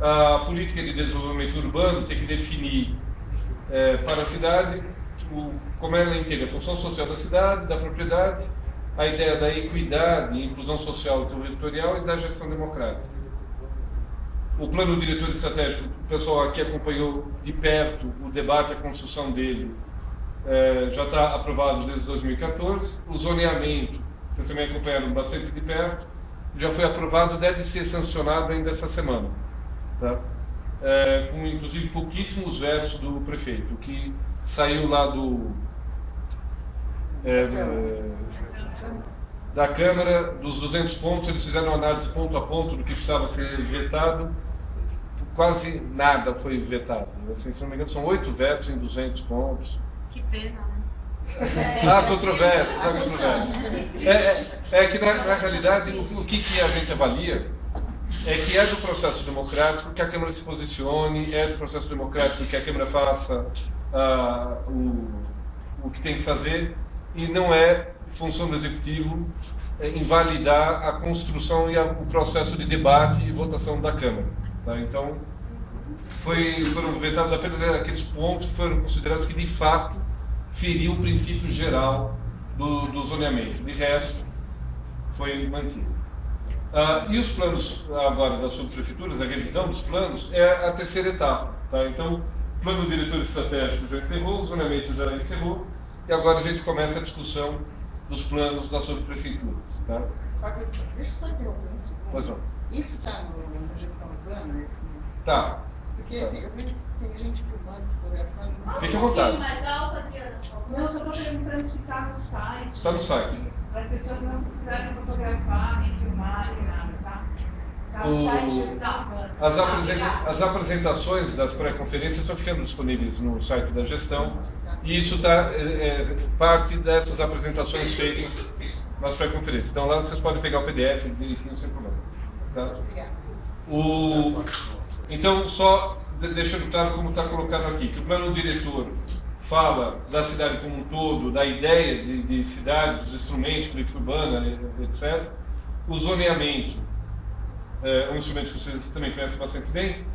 A política de desenvolvimento urbano tem que definir para a cidade como ela entende a função social da cidade, da propriedade, a ideia da equidade, inclusão social e territorial e da gestão democrática. O plano diretor estratégico, o pessoal aqui acompanhou de perto o debate, a construção dele, já está aprovado desde 2014. O zoneamento, vocês também acompanharam bastante de perto, já foi aprovado, deve ser sancionado ainda essa semana, tá? Com inclusive pouquíssimos vetos do prefeito, o que saiu lá da Câmara, dos 200 pontos, eles fizeram uma análise ponto a ponto do que precisava ser vetado, quase nada foi vetado. Assim, se não me engano, são 8 vetos em 200 pontos. Que pena, né? Há controvérsias, há controvérsias. É que, na realidade, o que a gente avalia é que é do processo democrático que a Câmara se posicione, é do processo democrático que a Câmara faça o que tem que fazer, e não é função do Executivo invalidar a construção e o processo de debate e votação da Câmara. Tá? Então, foram vetados apenas aqueles pontos que foram considerados que, de fato, feriu o princípio geral do zoneamento. De resto, foi mantido. E os planos agora das subprefeituras, a revisão dos planos, é a terceira etapa. Tá? Então, o plano diretor estratégico já encerrou, o zoneamento já encerrou, e agora a gente começa a discussão dos planos das subprefeituras. Tá? Deixa eu só interromper um segundo. Pois não. Isso está na gestão urbana? Esse... Tá. Porque eu vi que tem gente filmando, fotografando. Fique à vontade. Mais alto aqui. Não, só estou perguntando se está no site. Está no site. Para as pessoas não precisarem fotografar, nem filmar, nem nada, tá? Está no site gestão urbana. As apresentações das pré-conferências estão ficando disponíveis no site da gestão, e isso está parte dessas apresentações feitas nas pré-conferências. Então lá vocês podem pegar o PDF direitinho sem problema. Tá? Então, só deixando claro como está colocado aqui, que o plano diretor fala da cidade como um todo, da ideia de cidade, dos instrumentos, política urbana, etc. O zoneamento é um instrumento que vocês também conhecem bastante bem,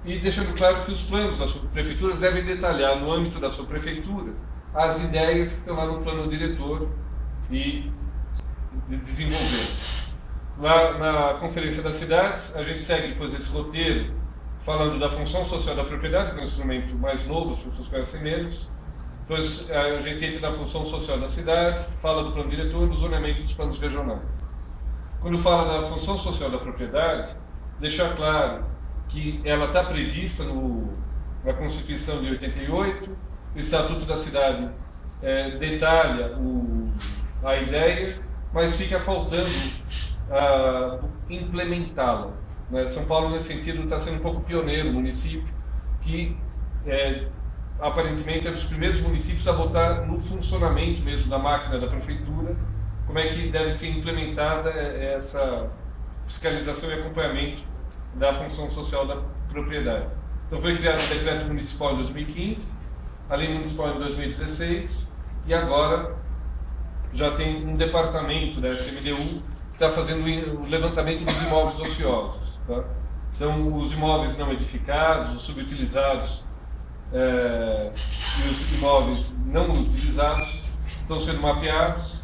e deixando claro que os planos das prefeituras devem detalhar, no âmbito da sua prefeitura, as ideias que estão lá no plano diretor e desenvolver. Lá na Conferência das Cidades, a gente segue depois esse roteiro falando da função social da propriedade, que é um instrumento mais novo, as pessoas conhecem menos. Depois a gente entra na função social da cidade, fala do plano diretor, do zoneamento dos planos regionais. Quando fala da função social da propriedade, deixar claro que ela está prevista na Constituição de 88, o Estatuto da Cidade detalha a ideia, mas fica faltando implementá-la. Né? São Paulo, nesse sentido, está sendo um pouco pioneiro, município que aparentemente é dos primeiros municípios a botar no funcionamento mesmo da máquina da prefeitura como é que deve ser implementada essa fiscalização e acompanhamento da função social da propriedade. Então foi criado o decreto municipal em 2015, a lei municipal em 2016, e agora já tem um departamento da SMDU que está fazendo o levantamento dos imóveis ociosos. Tá? Então, os imóveis não edificados, os subutilizados e os imóveis não utilizados estão sendo mapeados.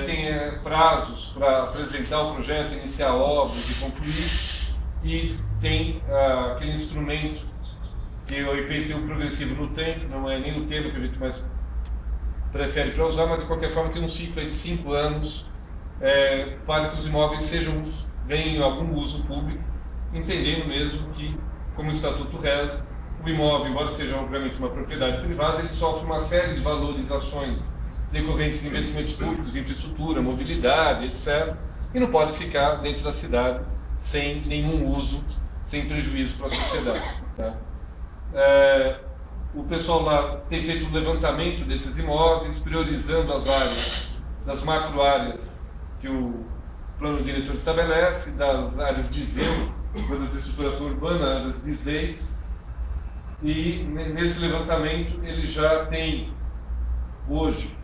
Tem prazos para apresentar o projeto, iniciar obras e concluir. E tem aquele instrumento que o IPTU progressivo no tempo, não é nem o termo que a gente mais prefere para usar, mas de qualquer forma tem um ciclo de 5 anos para que os imóveis ganhem algum uso público, entendendo mesmo que, como o Estatuto reza, o imóvel, embora seja obviamente uma propriedade privada, ele sofre uma série de valorizações decorrentes de investimentos públicos, de infraestrutura, mobilidade, etc. E não pode ficar dentro da cidade sem nenhum uso, sem prejuízo para a sociedade. Tá? O pessoal lá tem feito um levantamento desses imóveis, priorizando as áreas, das macro-áreas que o plano diretor estabelece, das áreas de zelo, das estruturação urbana, áreas de ZEIS, e nesse levantamento ele já tem hoje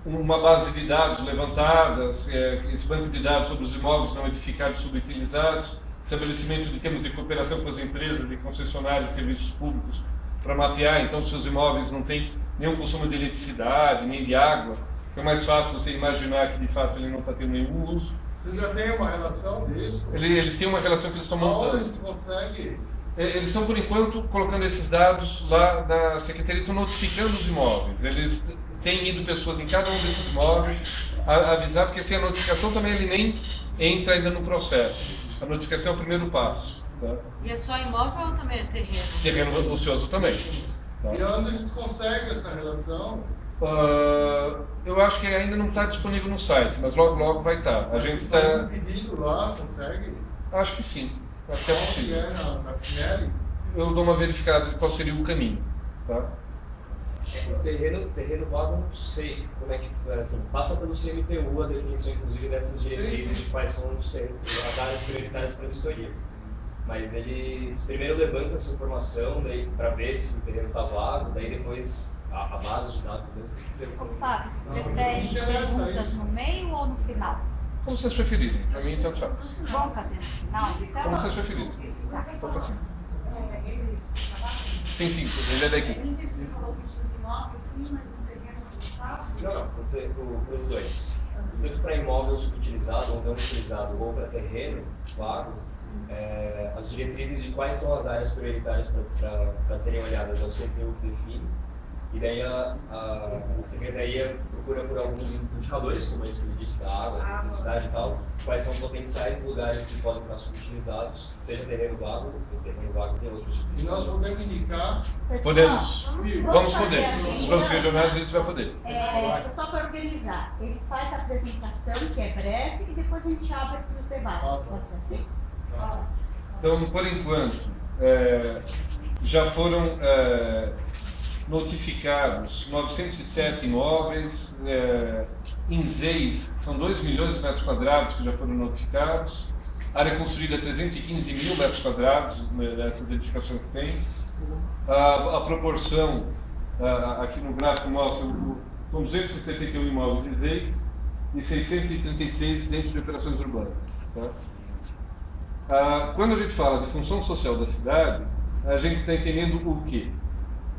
uma base de dados levantadas, esse banco de dados sobre os imóveis não edificados e subutilizados, estabelecimento de termos de cooperação com as empresas e concessionárias de serviços públicos para mapear, então, se os imóveis não têm nenhum consumo de eletricidade, nem de água, fica mais fácil você imaginar que, de fato, ele não está tendo nenhum uso. Você já tem uma relação disso? Eles têm uma relação que eles estão montando. Aonde consegue? Eles estão, por enquanto, colocando esses dados lá na Secretaria, estão notificando os imóveis. Eles têm ido pessoas em cada um desses imóveis a avisar, porque assim, a notificação também ele nem entra ainda no processo. A notificação é o primeiro passo. Tá? E é só imóvel ou também é terreno? Terreno ocioso também. Tá? E onde a gente consegue essa relação? Eu acho que ainda não está disponível no site, mas logo logo vai estar. A gente está. Um pedido lá, consegue? Acho que sim. Acho que é Onde possível. é na Pinelli? Eu dou uma verificada de qual seria o caminho. Tá? O terreno vago, não sei como é que assim, passa pelo CMTU a definição, inclusive, dessas diretrizes de quais são as áreas prioritárias para a vistoria. Mas eles primeiro levantam essa informação para ver se o terreno está vago, daí depois a base de dados mesmo. Ô, Fábio, se preferem perguntas no meio ou no final? Como vocês preferirem. Para mim, tanto faz. Vamos fazer no final, então? Como vocês preferirem. Pode assim. Sim, sim, ele é daqui. Você falou que os imóveis, sim, mas os terrenos não sabem? Não, os dois. Tanto para imóvel subutilizado ou não utilizado, ou para terreno vago, as diretrizes de quais são as áreas prioritárias para serem olhadas é o CMTU que define. E daí a Secretaria procura por alguns indicadores, como esse que ele disse, da água, da eletricidade e tal, quais são potenciais lugares que podem estar subutilizados, seja terreno vago, ou terreno vago tem outros tipos E de nós podemos indicar. Pessoal, Podemos. Vamos poder. fazer assim, Os planos então. regionais a gente vai poder. Só para organizar, ele faz a apresentação, que é breve, e depois a gente abre para os debates. Pode ser assim? Então, por enquanto, já foram notificados 907 imóveis, em ZEIS, são 2 milhões de metros quadrados que já foram notificados, área construída 315 mil metros quadrados, essas edificações têm. A proporção, aqui no gráfico mostra, são 271 imóveis em ZEIS e 636 dentro de operações urbanas. Tá? Quando a gente fala de função social da cidade, a gente está entendendo o quê?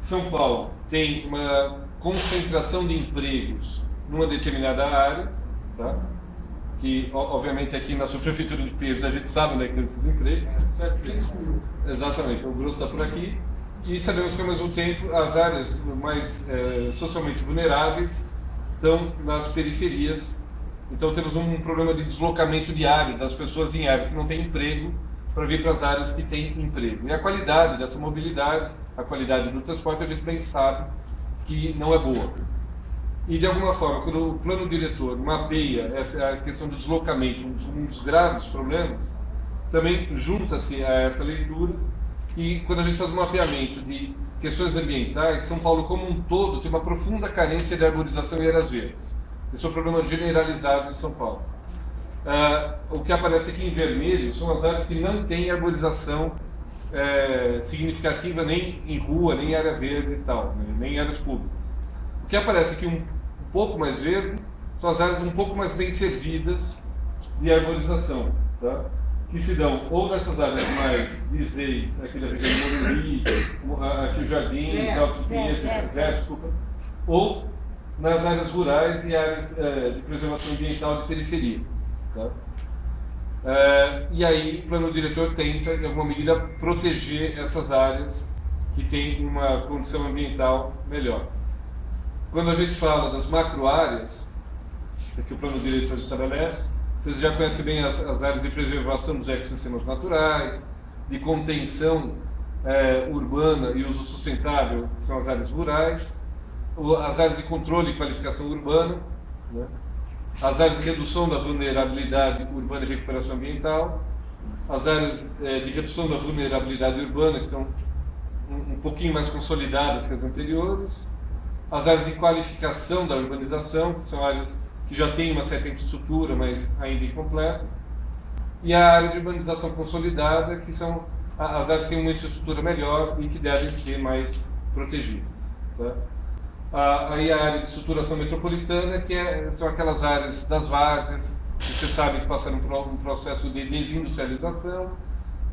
São Paulo tem uma concentração de empregos numa determinada área, tá? Que obviamente aqui na subprefeitura de Pinheiros a gente sabe onde é que tem esses empregos. 700 mil. Exatamente, o grosso está por aqui. E sabemos que ao mesmo tempo as áreas mais socialmente vulneráveis estão nas periferias. Então temos um problema de deslocamento diário das pessoas em áreas que não têm emprego para vir para as áreas que têm emprego. E a qualidade dessa mobilidade, a qualidade do transporte, a gente bem sabe que não é boa. E de alguma forma, quando o plano diretor mapeia a questão do deslocamento, um dos graves problemas, também junta-se a essa leitura e quando a gente faz um mapeamento de questões ambientais, São Paulo como um todo tem uma profunda carência de arborização e áreas verdes. Esse é um problema generalizado em São Paulo. O que aparece aqui em vermelho são as áreas que não têm arborização significativa nem em rua, nem em área verde e tal, nem em áreas públicas. O que aparece aqui um pouco mais verde são as áreas um pouco mais bem servidas de arborização, tá? Que se dão ou nessas áreas mais de ZEIS, aqui da região de Morumbi, aqui o Jardim, desculpa, ou nas áreas rurais e áreas de preservação ambiental de periferia. Tá? E aí o plano diretor tenta, em alguma medida, proteger essas áreas que têm uma condição ambiental melhor. Quando a gente fala das macro-áreas, que o plano diretor estabelece, vocês já conhecem bem as áreas de preservação dos ecossistemas naturais, de contenção urbana e uso sustentável, que são as áreas rurais, as áreas de controle e qualificação urbana, né? As áreas de redução da vulnerabilidade urbana e recuperação ambiental, as áreas de redução da vulnerabilidade urbana, que são um pouquinho mais consolidadas que as anteriores, as áreas de qualificação da urbanização, que são áreas que já têm uma certa infraestrutura, mas ainda incompleta, e a área de urbanização consolidada, que são as áreas que têm uma infraestrutura melhor e que devem ser mais protegidas. Tá? Aí a área de estruturação metropolitana, que são aquelas áreas das várzeas, que você sabe que passaram por um processo de desindustrialização,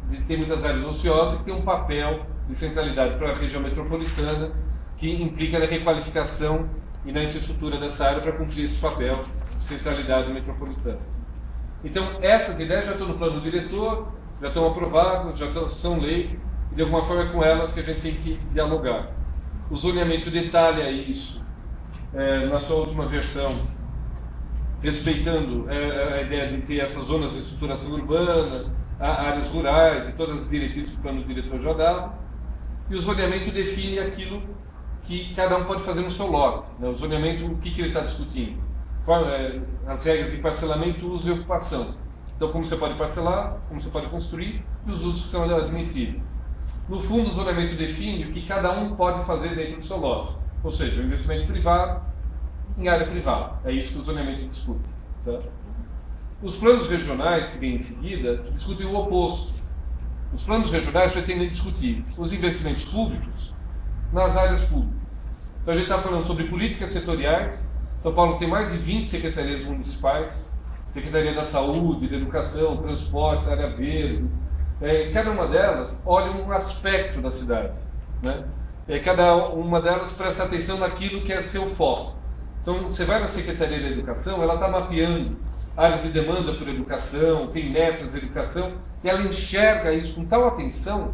de ter muitas áreas ociosas e que tem um papel de centralidade para a região metropolitana que implica na requalificação e na infraestrutura dessa área para cumprir esse papel de centralidade metropolitana. Então, essas ideias já estão no plano diretor, já estão aprovadas, são lei, e de alguma forma é com elas que a gente tem que dialogar. O zoneamento detalha isso na sua última versão, respeitando a ideia de ter essas zonas de estruturação urbana, áreas rurais e todas as diretrizes que o plano diretor já dava. E o zoneamento define aquilo que cada um pode fazer no seu lote. Né? O zoneamento, o que ele está discutindo? As regras de parcelamento, uso e ocupação. Então, como você pode parcelar, como você pode construir e os usos que são admissíveis. No fundo, o zoneamento define o que cada um pode fazer dentro do seu lote. Ou seja, o investimento privado em área privada. É isso que o zoneamento discute. Tá? Os planos regionais, que vêm em seguida, discutem o oposto. Os planos regionais pretendem discutir os investimentos públicos nas áreas públicas. Então a gente está falando sobre políticas setoriais. São Paulo tem mais de 20 secretarias municipais, Secretaria da Saúde, da Educação, Transportes, Área Verde. Cada uma delas olha um aspecto da cidade. Né? Cada uma delas presta atenção naquilo que é seu foco. Então você vai na Secretaria da Educação, ela está mapeando áreas de demanda por educação, tem metas de educação, e ela enxerga isso com tal atenção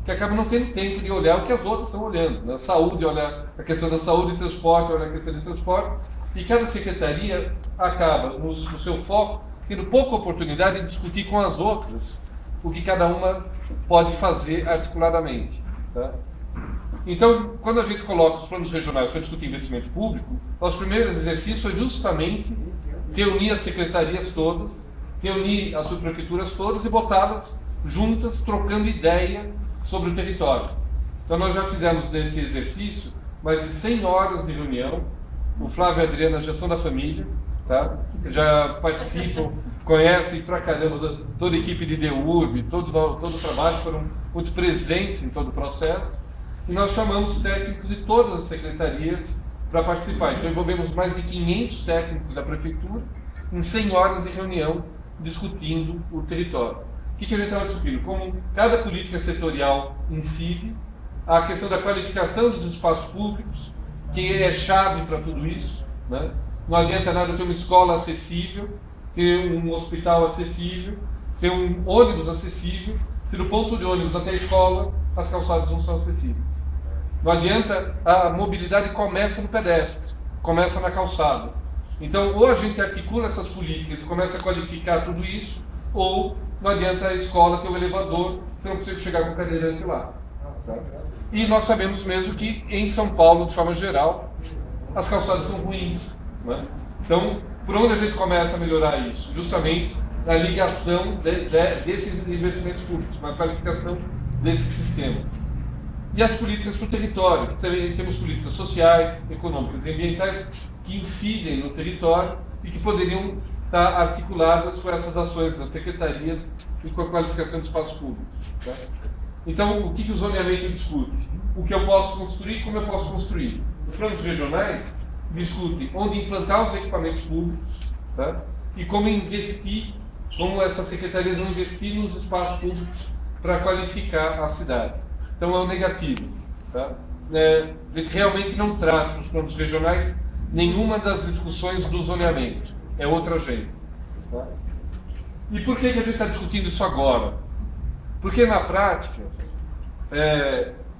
que acaba não tendo tempo de olhar o que as outras estão olhando. Na saúde, olha a questão da saúde e transporte, olha a questão de transporte, e cada secretaria acaba, no seu foco, tendo pouca oportunidade de discutir com as outras o que cada uma pode fazer articuladamente. Tá? Então, quando a gente coloca os planos regionais para discutir investimento público, os primeiros exercícios foi justamente reunir as secretarias todas, reunir as subprefeituras todas e botá-las juntas, trocando ideia sobre o território. Então nós já fizemos nesse exercício mais de 100 horas de reunião. O Flávio e a Adriana já são da família, tá? Já participam, conhecem pra caramba toda a equipe de DEURB, todo o trabalho, foram muito presentes em todo o processo. E nós chamamos técnicos de todas as secretarias para participar. Então envolvemos mais de 500 técnicos da prefeitura em 100 horas de reunião discutindo o território. O que a gente estava discutindo? Como cada política setorial incide, a questão da qualificação dos espaços públicos, que é chave para tudo isso. Né? Não adianta nada ter uma escola acessível, ter um hospital acessível, ter um ônibus acessível, se do ponto de ônibus até a escola as calçadas não são acessíveis. Não adianta, a mobilidade começa no pedestre, começa na calçada. Então, ou a gente articula essas políticas e começa a qualificar tudo isso, ou não adianta a escola ter um elevador, você não consegue chegar com o cadeirante lá. Tá? E nós sabemos mesmo que em São Paulo, de forma geral, as calçadas são ruins. Né? Então, por onde a gente começa a melhorar isso? Justamente na ligação desses investimentos públicos, na qualificação desse sistema. E as políticas para o território, que também temos políticas sociais, econômicas e ambientais que incidem no território e que poderiam estar articuladas com essas ações das secretarias e com a qualificação de espaços públicos. Tá? Então, o que o zoneamento discute? O que eu posso construir e como eu posso construir. Os planos regionais discutem onde implantar os equipamentos públicos, tá? E como investir, como essas secretarias vão investir nos espaços públicos para qualificar a cidade. Então é o negativo. Tá? A gente realmente não traz para os planos regionais nenhuma das discussões do zoneamento. É outra agenda. Tá? E por que a gente está discutindo isso agora? Porque na prática,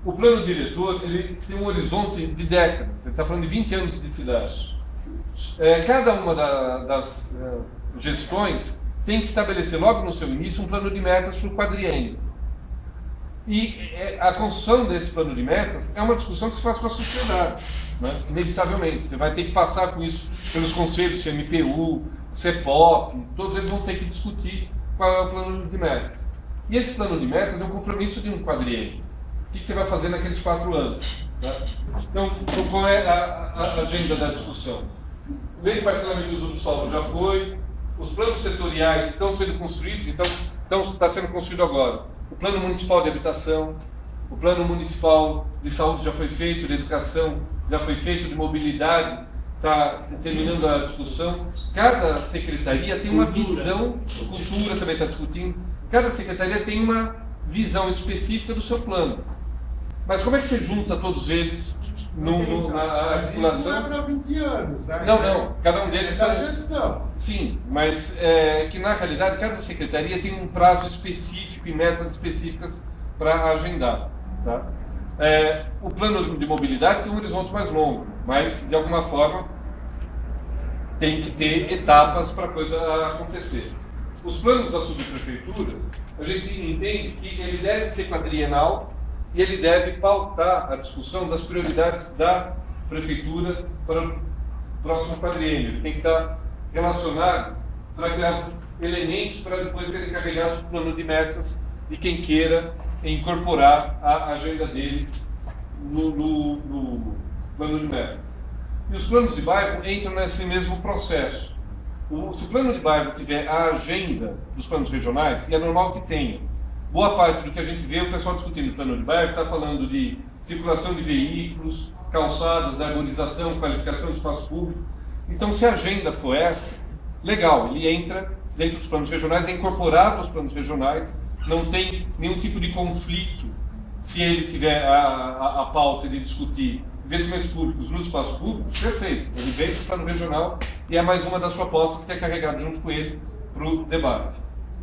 o plano diretor ele tem um horizonte de décadas. Ele está falando de 20 anos de cidade. Cada uma das gestões tem que estabelecer logo no seu início um plano de metas para o quadriênio. E a construção desse plano de metas é uma discussão que se faz com a sociedade, né? Inevitavelmente. Você vai ter que passar com isso pelos conselhos CMPU, CEPOP, todos eles vão ter que discutir qual é o plano de metas. E esse plano de metas é um compromisso de um quadriênio. O que você vai fazer naqueles 4 anos? Tá? Então, qual é a agenda da discussão? O lei de parcelamento do uso do solo já foi, os planos setoriais estão sendo construídos, então está sendo construído agora. O plano municipal de habitação, o plano municipal de saúde já foi feito, de educação já foi feito, de mobilidade está terminando a discussão. Cada secretaria tem uma visão, cultura também está discutindo, cada secretaria tem uma visão específica do seu plano. Mas como é que você junta todos eles na Mas isso não é articulação? para 20 anos, né? Não, cada um deles É da gestão. Sim, mas que na realidade cada secretaria tem um prazo específico e metas específicas para agendar. Tá? O plano de mobilidade tem um horizonte mais longo, mas de alguma forma tem que ter etapas para a coisa acontecer. Os planos das subprefeituras, a gente entende que ele deve ser quadrienal e ele deve pautar a discussão das prioridades da prefeitura para o próximo quadriênio. Ele tem que estar relacionado para criar elementos para depois serem carregados no plano de metas de quem queira incorporar a agenda dele no plano de metas. E os planos de bairro entram nesse mesmo processo. Se o plano de bairro tiver a agenda dos planos regionais, e é normal que tenha, boa parte do que a gente vê, o pessoal discutindo o plano de bairro está falando de circulação de veículos, calçadas, arborização, qualificação de espaço público. Então, se a agenda for essa, legal, ele entra dentro dos planos regionais, é incorporado aos planos regionais, não tem nenhum tipo de conflito se ele tiver a pauta de discutir investimentos públicos nos espaços públicos, perfeito, ele vem para o plano regional e é mais uma das propostas que é carregada junto com ele para o debate.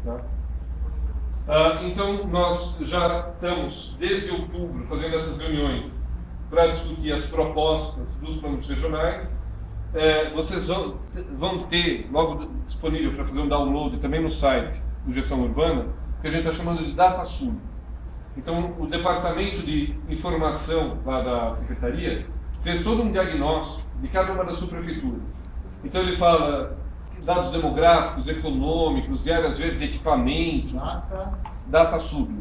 Tá? Então, nós já estamos, desde outubro, fazendo essas reuniões para discutir as propostas dos planos regionais. Vocês vão ter logo disponível para fazer um download também no site do Gestão Urbana, que a gente está chamando de DataSub. Então, o Departamento de Informação lá da Secretaria fez todo um diagnóstico de cada uma das subprefeituras. Então, ele fala dados demográficos, econômicos, de áreas verdes, equipamento, DataSub.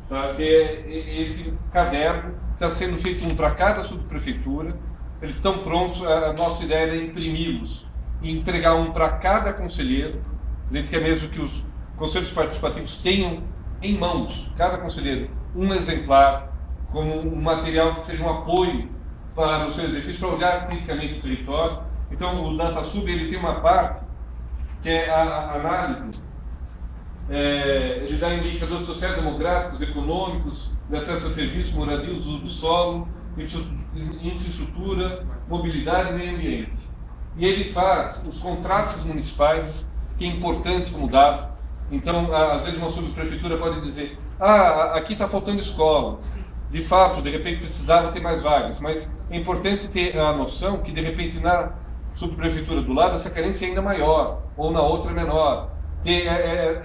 Tá? Que é esse caderno está sendo feito um para cada subprefeitura. Eles estão prontos, a nossa ideia era imprimi-los e entregar um para cada conselheiro. A gente quer mesmo que os conselhos participativos tenham em mãos, cada conselheiro, um exemplar, como um material que seja um apoio para o seu exercício, para olhar criticamente o território. Então, o DataSub ele tem uma parte que é a análise, ele dá indicadores sociais, demográficos, econômicos, de acesso a serviços, moradia, uso do solo, infraestrutura, mobilidade e meio ambiente. E ele faz os contrastes municipais, que é importante como dado. Então, às vezes uma subprefeitura pode dizer, aqui está faltando escola. De fato, de repente precisava ter mais vagas, mas é importante ter a noção que de repente na subprefeitura do lado essa carência é ainda maior, ou na outra menor. Ter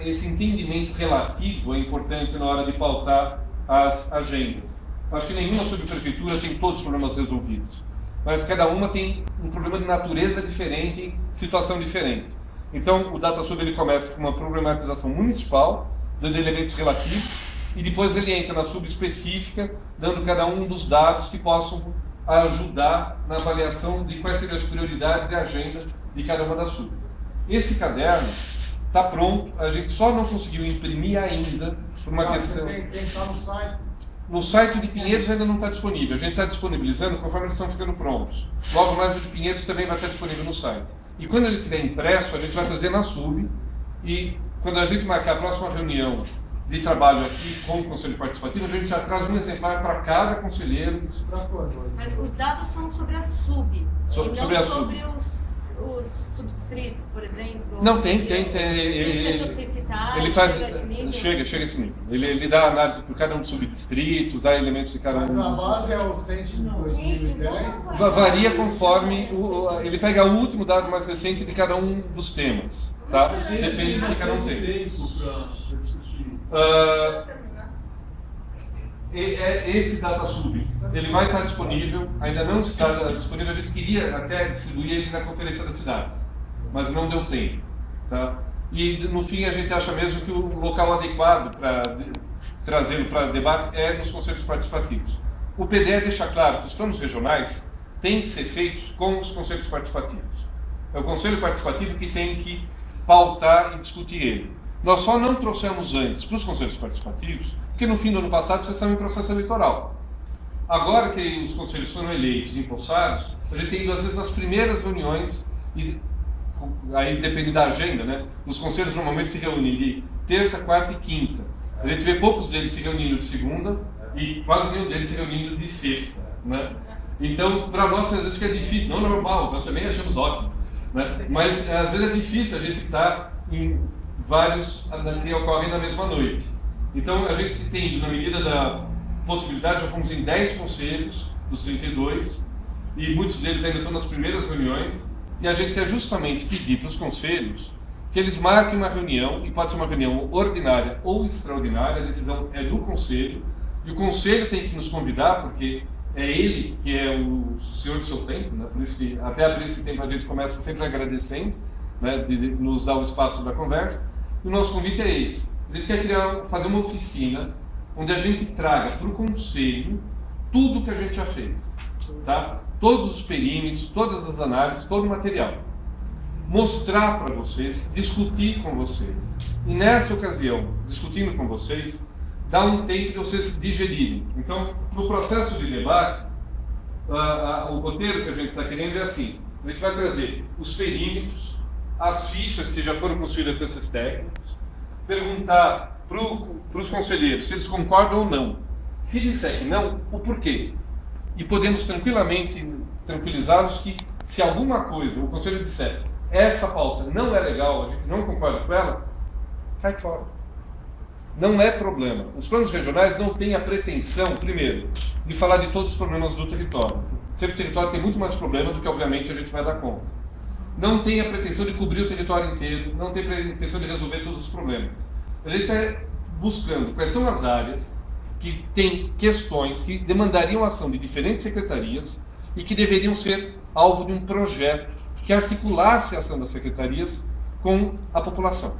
esse entendimento relativo é importante na hora de pautar as agendas. Acho que nenhuma subprefeitura tem todos os problemas resolvidos, mas cada uma tem um problema de natureza diferente, situação diferente. Então, o DataSub ele começa com uma problematização municipal, dando elementos relativos, e depois ele entra na subespecífica, dando cada um dos dados que possam ajudar na avaliação de quais seriam as prioridades e agenda de cada uma das subs. Esse caderno está pronto, a gente só não conseguiu imprimir ainda por uma questão... Tem que estar no site. No site de Pinheiros ainda não está disponível, a gente está disponibilizando conforme eles estão ficando prontos. Logo mais o de Pinheiros também vai estar disponível no site. E quando ele estiver impresso, a gente vai trazer na sub, e quando a gente marcar a próxima reunião de trabalho aqui com o Conselho Participativo, a gente já traz um exemplar para cada conselheiro. Isso para quando? Mas os dados são sobre a sub, Sobre a sub. sobre os subdistritos, por exemplo. Não, tem. Tem setor censitário, Ele faz, chega a esse nível? chega a esse nível. Ele dá análise por cada um dos subdistritos, dá elementos de cada um. Mas a base é o censo de 2010. Varia conforme ele pega o último dado mais recente de cada um dos temas, tá? Depende do que cada um tem. Esse DataSub, ele vai estar disponível, ainda não está disponível, a gente queria até distribuir ele na Conferência das Cidades, mas não deu tempo, tá? E no fim a gente acha mesmo que o local adequado para trazê-lo para debate é nos conselhos participativos. O PDE deixa claro que os planos regionais têm que ser feitos com os conselhos participativos. É o conselho participativo que tem que pautar e discutir ele. Nós só não trouxemos antes para os conselhos participativos, porque no fim do ano passado vocês estão em processo eleitoral. Agora que os conselhos foram eleitos e empossados, a gente tem ido às vezes nas primeiras reuniões, e aí depende da agenda, né? Os conselhos normalmente se reúnem de terça, quarta e quinta. A gente vê poucos deles se reunindo de segunda e quase nenhum deles se reunindo de sexta, né? Então, para nós, às vezes que é difícil, não é normal, nós também achamos ótimo, né? Mas às vezes é difícil a gente estar em vários que ocorrem na mesma noite. Então, a gente tem, na medida da possibilidade, já fomos em 10 conselhos dos 32, e muitos deles ainda estão nas primeiras reuniões, e a gente quer justamente pedir para os conselhos que eles marquem uma reunião, e pode ser uma reunião ordinária ou extraordinária, a decisão é do conselho, e o conselho tem que nos convidar, porque é ele que é o senhor do seu tempo, né? Por isso que até abrir esse tempo a gente começa sempre agradecendo, né, de nos dar o espaço da conversa, e o nosso convite é esse. A gente quer fazer uma oficina onde a gente traga para o conselho tudo o que a gente já fez, tá? Todos os perímetros, todas as análises, todo o material. Mostrar para vocês, discutir com vocês. E nessa ocasião, discutindo com vocês, dá um tempo de vocês digerirem. Então, no processo de debate, o roteiro que a gente está querendo é assim: a gente vai trazer os perímetros, as fichas que já foram construídas com esses técnicos, perguntar para os conselheiros se eles concordam ou não. Se disser que não, o porquê. E podemos tranquilamente tranquilizá-los que, se alguma coisa o conselho disser essa pauta não é legal, a gente não concorda com ela, cai fora. Não é problema. Os planos regionais não têm a pretensão, primeiro, de falar de todos os problemas do território. Sempre o território tem muito mais problema do que, obviamente, a gente vai dar conta. Não tem a pretensão de cobrir o território inteiro, não tem a pretensão de resolver todos os problemas. A gente está buscando quais são as áreas que têm questões que demandariam ação de diferentes secretarias e que deveriam ser alvo de um projeto que articulasse a ação das secretarias com a população.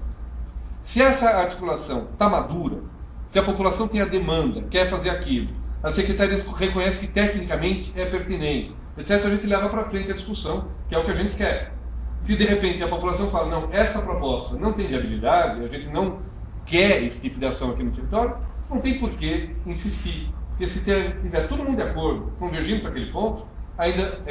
Se essa articulação está madura, se a população tem a demanda, quer fazer aquilo, as secretarias reconhecem que tecnicamente é pertinente, etc., a gente leva para frente a discussão, que é o que a gente quer. Se de repente a população fala, não, essa proposta não tem viabilidade, a gente não quer esse tipo de ação aqui no território, não tem por que insistir. Porque se tiver todo mundo de acordo, convergindo para aquele ponto, ainda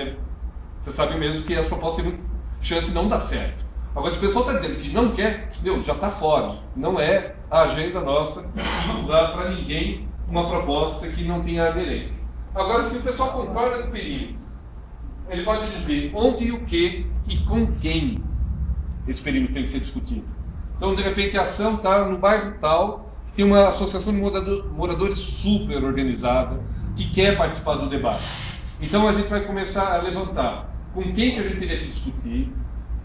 você sabe mesmo que as propostas têm muita chance de não dar certo. Agora, se o pessoal está dizendo que não quer, já está fora. Não é a agenda nossa não dá para ninguém uma proposta que não tenha aderência. Agora, se o pessoal concorda com o perímetro, ele pode dizer onde e o que e com quem esse perímetro tem que ser discutido. Então, de repente, a ação está no bairro tal, que tem uma associação de moradores super organizada, que quer participar do debate. Então, a gente vai começar a levantar com quem que a gente teria que discutir,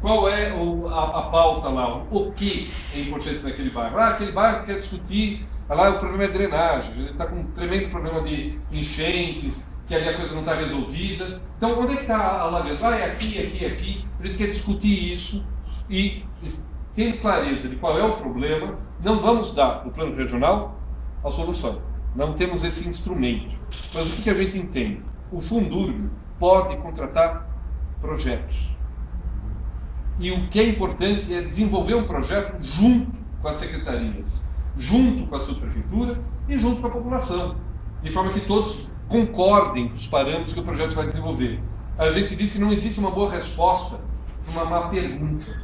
qual é a pauta lá, o que é importante naquele bairro. Aquele bairro quer discutir, lá o problema é drenagem, a gente está com um tremendo problema de enchentes, que ali a coisa não está resolvida. Então, onde é que está a alagamento? É aqui, aqui, aqui. A gente quer discutir isso e, tendo clareza de qual é o problema, não vamos dar, no plano regional, a solução. Não temos esse instrumento. Mas o que a gente entende? O Fundurb pode contratar projetos. E o que é importante é desenvolver um projeto junto com as secretarias, junto com a subprefeitura e junto com a população, de forma que todos concordem com os parâmetros que o projeto vai desenvolver. A gente disse que não existe uma boa resposta para uma má pergunta.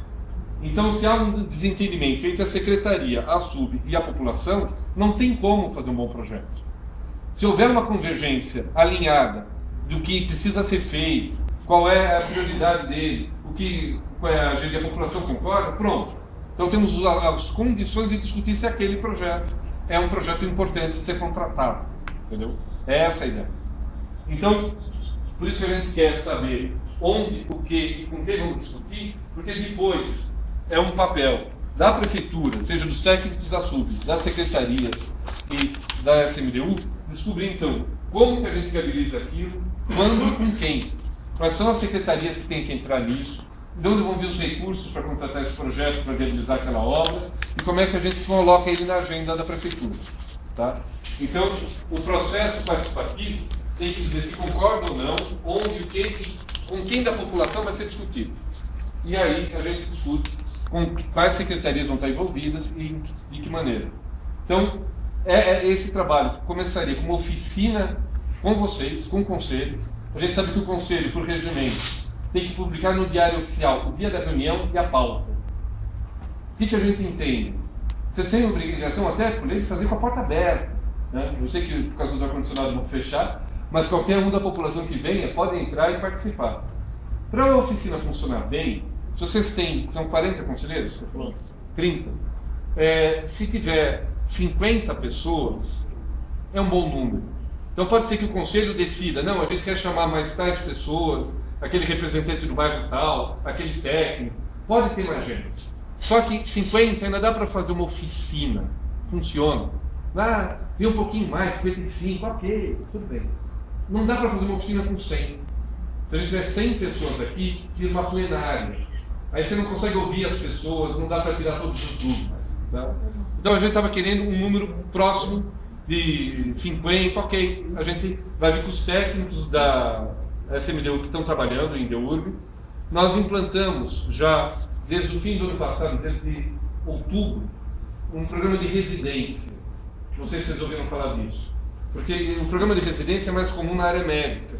Então, se há um desentendimento entre a secretaria, a sub e a população, não tem como fazer um bom projeto. Se houver uma convergência alinhada do que precisa ser feito, qual é a prioridade dele, qual é a agenda e a população concorda, pronto. Então temos as condições de discutir se aquele projeto é um projeto importante de ser contratado. Entendeu? É essa a ideia. Então, por isso que a gente quer saber onde, o que e com quem vamos discutir, porque depois é um papel da prefeitura, seja dos técnicos da SUB, das secretarias e da SMDU, descobrir então como que a gente viabiliza aquilo, quando e com quem. Quais são as secretarias que têm que entrar nisso, de onde vão vir os recursos para contratar esse projeto, para viabilizar aquela obra, e como é que a gente coloca ele na agenda da prefeitura. Tá? Então, o processo participativo tem que dizer se concorda ou não, onde, o que, com quem da população vai ser discutido. E aí a gente discute com quais secretarias vão estar envolvidas e de que maneira. Então, esse trabalho começaria com uma oficina com vocês, com o Conselho. A gente sabe que o Conselho, por regimento, tem que publicar no Diário Oficial o dia da reunião e a pauta. O que a gente entende? Vocês têm obrigação até, por lei, de fazer com a porta aberta. Né? Eu sei que por causa do ar-condicionado vão fechar, mas qualquer um da população que venha pode entrar e participar. Para a oficina funcionar bem, se vocês têm, são 40 conselheiros? Você falou? 30. Se tiver 50 pessoas, é um bom número. Então pode ser que o conselho decida, não, a gente quer chamar mais tais pessoas, aquele representante do bairro tal, aquele técnico, pode ter mais gente. Só que 50 ainda dá para fazer uma oficina, funciona. Tem um pouquinho mais, 55, ok, tudo bem. Não dá para fazer uma oficina com 100. Se a gente tiver 100 pessoas aqui, vira uma plenária. Aí você não consegue ouvir as pessoas, não dá para tirar todas as dúvidas. Tá? Então a gente estava querendo um número próximo de 50, ok. A gente vai vir com os técnicos da SMDU que estão trabalhando em DEURB. Nós implantamos já, desde o fim do ano passado, desde outubro, um programa de residência. Não sei se vocês ouviram falar disso. Porque o programa de residência é mais comum na área médica.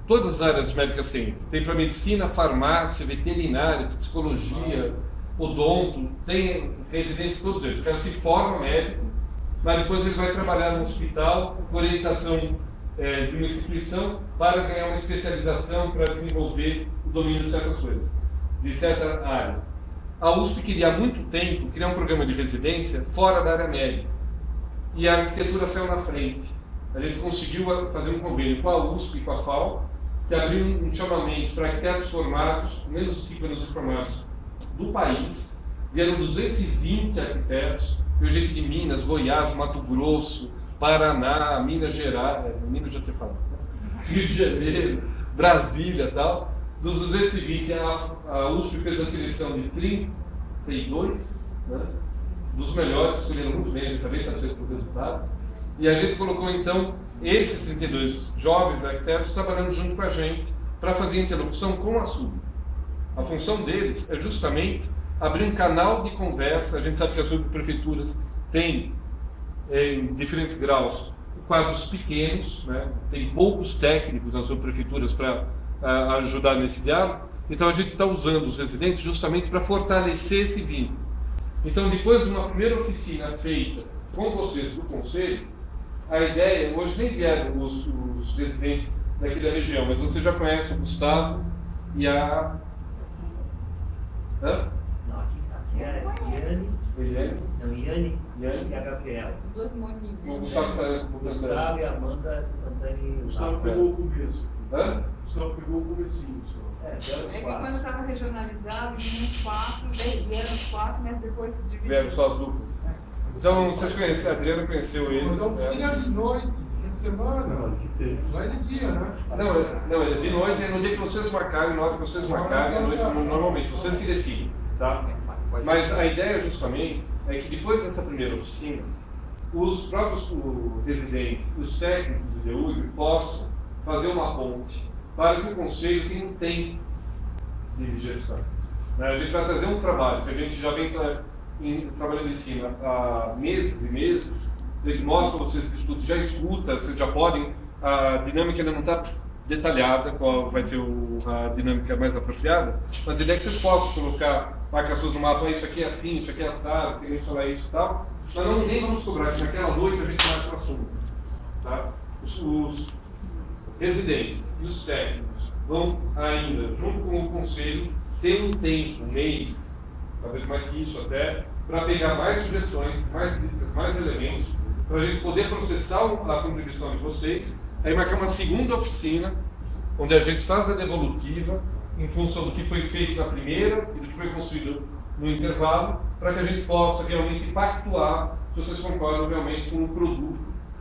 Todas as áreas médicas têm. Tem para medicina, farmácia, veterinária, psicologia, odonto, tem residência todos eles. O cara se forma médico, mas depois ele vai trabalhar no hospital com orientação de uma instituição para ganhar uma especialização para desenvolver o domínio de certas coisas, de certa área. A USP queria há muito tempo criar um programa de residência fora da área médica. E a arquitetura saiu na frente. A gente conseguiu fazer um convênio com a USP e com a FAO, que abriu um chamamento para arquitetos formados, menos de 5 anos de formados, do país. Vieram 220 arquitetos, veio gente de Minas, Goiás, Mato Grosso, Paraná, Minas Gerais, Minas já tinha falado, Rio de Janeiro, Brasília e tal. Dos 220, a USP fez a seleção de 32, né? Dos melhores, escolheram muito bem, a gente está bem satisfeito com o resultado. E a gente colocou então esses 32 jovens arquitetos trabalhando junto com a gente para fazer interlocução com a SUB. A função deles é justamente abrir um canal de conversa. A gente sabe que as subprefeituras têm, em diferentes graus, quadros pequenos, né? Tem poucos técnicos nas subprefeituras para ajudar nesse diálogo. Então a gente está usando os residentes justamente para fortalecer esse vínculo. Então, depois de uma primeira oficina feita com vocês do Conselho, a ideia, hoje nem vieram os residentes daqui da região, mas você já conhece o Gustavo e a... Não, aqui é Iane e a Gabriela. Duas moninhas. O Gustavo está O Gustavo e a Amanda Antani. O Gustavo pegou o começo. Hã? O Gustavo pegou o comecinho só. É que quando estava regionalizado, vinham os 4, vieram os 4, mas depois se dividiram. Vieram só as duplas. Então, vocês conhecem, a Adriana conheceu eles. Mas a oficina é de noite, fim de semana. Lá eles viam, né? Não, é de noite, é no dia que vocês marcarem, na hora que vocês marcarem, à noite, normalmente, vocês que definem, tá? Mas a ideia, justamente, é que depois dessa primeira oficina, os próprios residentes, os técnicos de DEURB possam fazer uma ponte para que o Conselho tenha um tempo de gestão. A gente vai trazer um trabalho que a gente já vem trabalhando em cima há meses e meses. A gente mostra para vocês que estudam, já escuta, vocês já podem. A dinâmica ainda não está detalhada, qual vai ser a dinâmica mais apropriada, mas a ideia é que vocês possam colocar marcações no mapa, isso aqui é assim, isso aqui é assado, tem que falar isso e tal. Mas não, nem vamos cobrar, que naquela noite a gente vai para o assunto. Tá? Os residentes e os técnicos vão ainda, junto com o Conselho, ter um tempo, um mês, talvez mais que isso até, para pegar mais sugestões, mais dicas, mais elementos, para a gente poder processar a contribuição de vocês, aí marcar uma segunda oficina, onde a gente faz a devolutiva, em função do que foi feito na primeira e do que foi construído no intervalo, para que a gente possa realmente pactuar, se vocês concordam realmente com o produto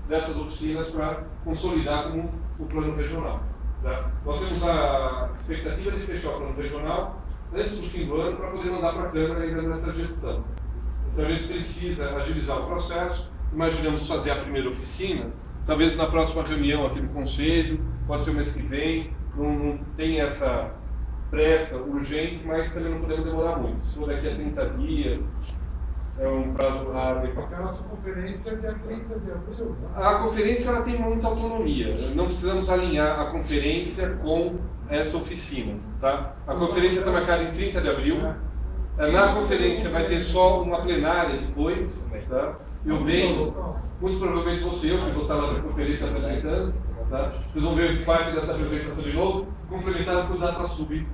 dessas oficinas para consolidar como o plano regional. Tá? Nós temos a expectativa de fechar o plano regional antes do fim do ano para poder mandar para a Câmara ainda nessa gestão. Então a gente precisa agilizar o processo. Imaginamos fazer a primeira oficina, talvez na próxima reunião aqui do Conselho, pode ser o mês que vem, não tem essa pressa urgente, mas também não podemos demorar muito. Se for daqui a 30 dias, é um prazo rápido. Porque a nossa conferência é dia 30 de abril. Né? A conferência ela tem muita autonomia. Não precisamos alinhar a conferência com essa oficina. Tá? A conferência está marcada em 30 de abril. Na conferência vai ter só uma plenária depois, tá? Eu venho, muito provavelmente você, eu que vou estar lá na conferência apresentando, tá? Vocês vão ver parte dessa apresentação de novo, complementada por DataSub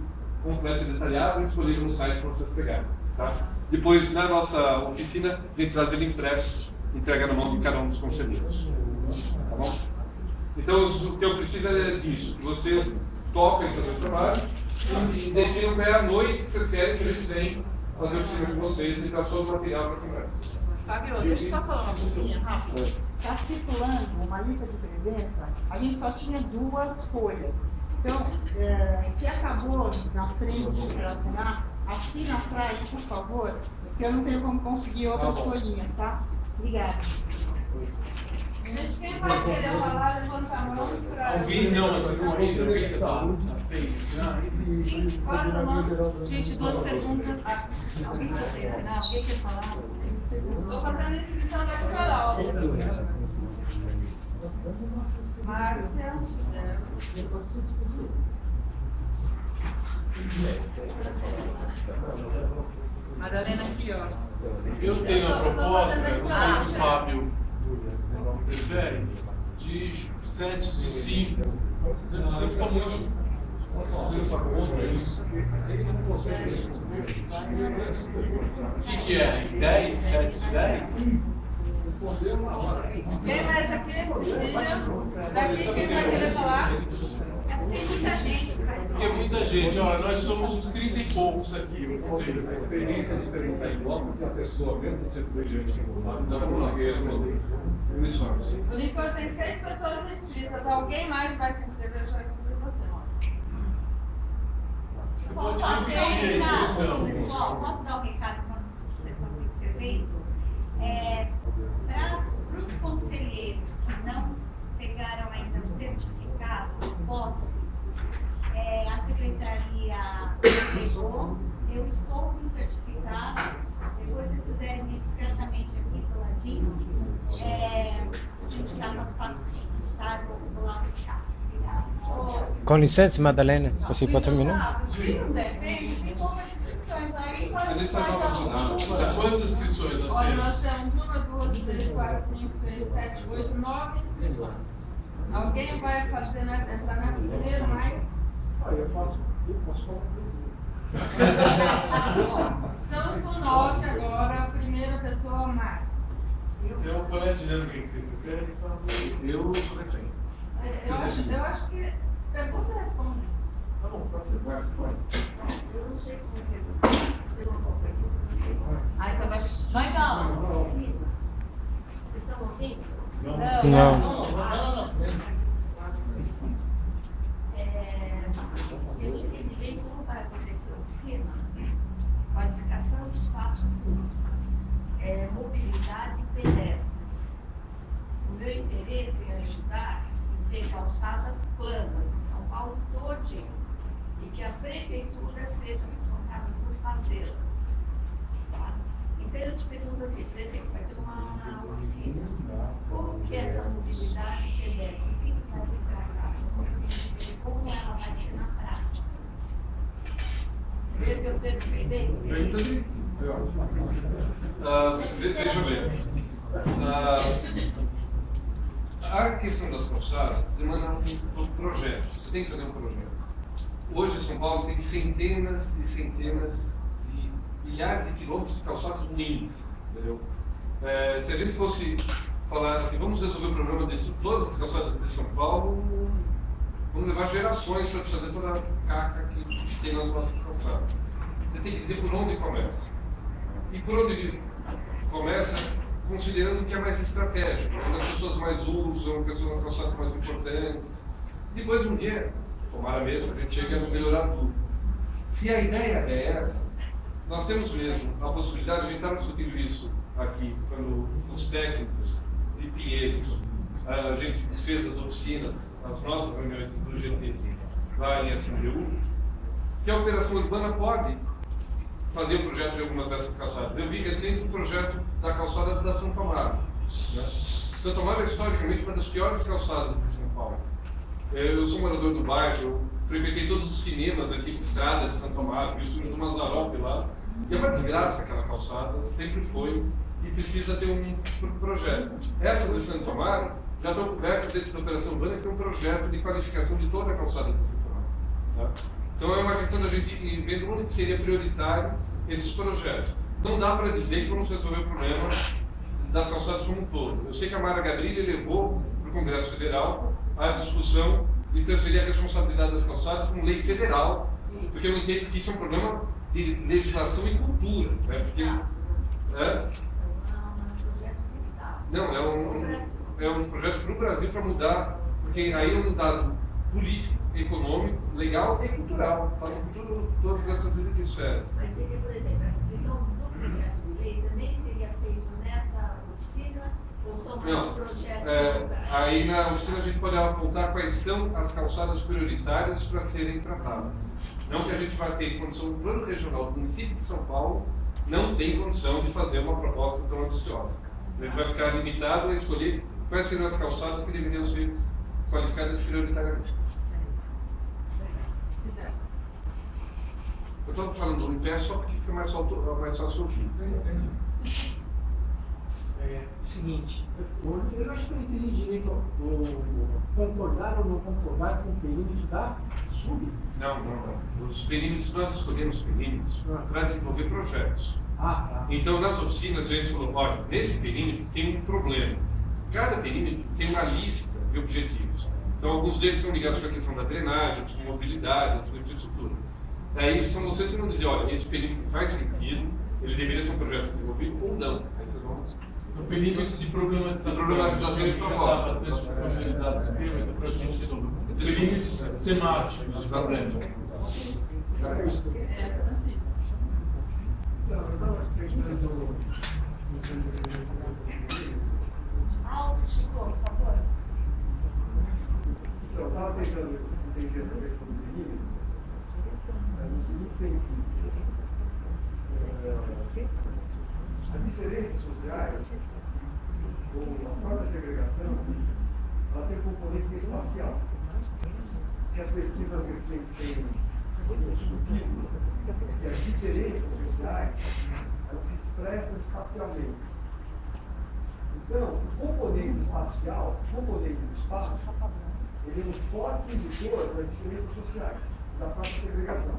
completo e detalhado, disponível no site para vocês pegarem, tá? Depois, na nossa oficina, a gente traz ele impresso, entrega na mão de cada um dos conselheiros, tá bom? Então, o que eu preciso é disso, que vocês toquem fazer o trabalho e definam qual é a noite que vocês querem que a gente venha fazer o oficina com vocês e trazer todo o material para conversa. Fábio, deixa eu só falar uma coisinha rápida. Está circulando uma lista de presença, a gente só tinha 2 folhas. Então, se acabou na frente para assinar, assina atrás, por favor, porque eu não tenho como conseguir outras folhinhas, tá? Obrigada. Gente, quem vai querer falar, levanta a mão para... Alguém não assinou ainda? Alguém está sem assinar? Qual a sua mão? Gente, 2 perguntas. Alguém quer se ensinar? Alguém quer falar? Estou fazendo a inscrição da Carol. Márcia. Madalena Quios. Eu tenho a proposta, eu não sei se o Fábio prefere, de 7 e 5. Você fica muito. Contra isso. O que é? 10? 7 e 10? Quem mais aqui? Cecília? Daqui quem vai querer falar? Tem muita gente. Porque muita gente, olha, nós somos uns 30 e poucos aqui. A experiência de perguntar em bloco que a pessoa, mesmo sendo diante não dá para conseguir responder. Por enquanto tem 6 pessoas inscritas. Alguém mais vai se inscrever? Eu já inscrevi você, ó. Pode repetir a inscrição. Pessoal, posso dar um recado quando vocês estão se inscrevendo? Para os conselheiros que não pegaram ainda o certificado de posse, a secretaria pegou, eu estou com os certificados, depois se vocês quiserem vir discretamente aqui do ladinho, a gente dá umas pastinhas, tá? Eu vou lá buscar. Obrigada. Com licença, Madalena, você pode terminar? Se não depende, tem poucas inscrições aí. A gente faz uma rodada. Quantas inscrições nós Olha, temos? nós temos 1, 2, 3, 4, 5, 6, 7, 8, 9 inscrições. Alguém vai fazer entrar nessa primeira mais? Eu posso falar 2 vezes. Estamos com 9 agora, a primeira pessoa mais. Qual é a dinâmica que você prefere? Eu sou refém. Eu acho que pergunta e responde. Tá bom, pode ser. Vai. Eu não sei como perguntar. Ah, então vai. Mais alto. Vocês estão ouvindo? Não. Eu queria dizer como vai acontecer a oficina, qualificação de espaço público, mobilidade pedestre. O meu interesse é ajudar em ter calçadas planas em São Paulo todinho e que a prefeitura seja responsável por fazê-las. Tá? Então eu te pergunto assim, por exemplo, vai ter uma oficina. Como que é essa mobilidade pedestre? O que vai se tratar? Como ela vai ser na prática? Eu perguntei. Deixa eu ver. A questão das calçadas demanda um projeto. Você tem que fazer um projeto. Hoje, São Paulo tem centenas e centenas de milhares de quilômetros de calçadas ruins. Entendeu? Se a gente fosse falar assim, vamos resolver o problema de todas as calçadas de São Paulo, vamos levar gerações para fazer toda a caca que tem nas nossas calçadas. Você tem que dizer por onde começa. E por onde começa, considerando o que é mais estratégico, onde as pessoas mais usam, quais são as calçadas mais importantes. Depois, um dia, tomara mesmo, a gente chega a melhorar tudo. Se a ideia é essa, nós temos mesmo a possibilidade, a gente estava discutindo isso aqui, quando os técnicos de Pinheiros, a gente fez as oficinas, as nossas reuniões do GT lá em SMU, que a operação urbana pode fazer o projeto de algumas dessas calçadas. Eu vi recente o projeto da calçada da Santo Amaro. Né? Santo Amaro é historicamente uma das piores calçadas de São Paulo. Eu sou morador do bairro, eu frequentei todos os cinemas aqui de estrada de Santo Amaro, vi o filme do Mazzaropi lá. E é uma desgraça aquela calçada, sempre foi, e precisa ter um projeto. Essas de Santo Amaro já estão cobertas dentro da operação urbana, que tem um projeto de qualificação de toda a calçada de Santo Amaro. Tá? Então é uma questão da gente ir vendo onde seria prioritário esses projetos. Não dá para dizer que vamos resolver o problema das calçadas como um todo. Eu sei que a Mara Gabrilli levou para o Congresso Federal a discussão de transferir a responsabilidade das calçadas como lei federal, porque eu entendo que isso é um problema de legislação e cultura. Né? Porque, não, é um projeto para o Brasil para mudar, porque aí é um dado político, econômico, legal e cultural. Passa por todas essas esferas. Mas seria, por exemplo, essa questão do projeto de lei também seria feito nessa oficina ou são mais projetos? Aí na oficina a gente pode apontar quais são as calçadas prioritárias para serem tratadas. Não que a gente vai ter condição, o plano regional do município de São Paulo não tem condição de fazer uma proposta tão ambiciosa. A gente vai ficar limitado a escolher quais seriam as calçadas que deveriam ser qualificadas prioritariamente. Eu estou falando em pé só porque fica mais fácil ouvir. O seguinte, eu acho que eu não entendi direito concordar ou não concordar com o perímetro da SUB. Não. Os perímetros, nós escolhemos perímetros para desenvolver projetos. Tá. Então, nas oficinas, a gente falou, olha, nesse perímetro tem um problema. Cada perímetro tem uma lista de objetivos. Então, alguns deles estão ligados com a questão da drenagem, outros com mobilidade, outros com infraestrutura. Aí são vocês que vão dizer, olha, esse perímetro faz sentido, ele deveria ser um projeto desenvolvido ou não. Aí vocês vão... São perímetros de problematização. Problematização e proposta. Já está bastante familiarizado com o perímetro para a gente resolver. Perímetros temáticos de problemas. Francisco. Alto, Chico, por favor. Então, eu estava tentando entender essa questão do perímetro no seguinte sentido. As diferenças sociais, ou a própria segregação, ela tem um componente espacial. Que as pesquisas recentes têm discutido que as diferenças sociais elas se expressam espacialmente. Então, o componente espacial, o componente do espaço, ele é um forte indutor das diferenças sociais, da própria segregação.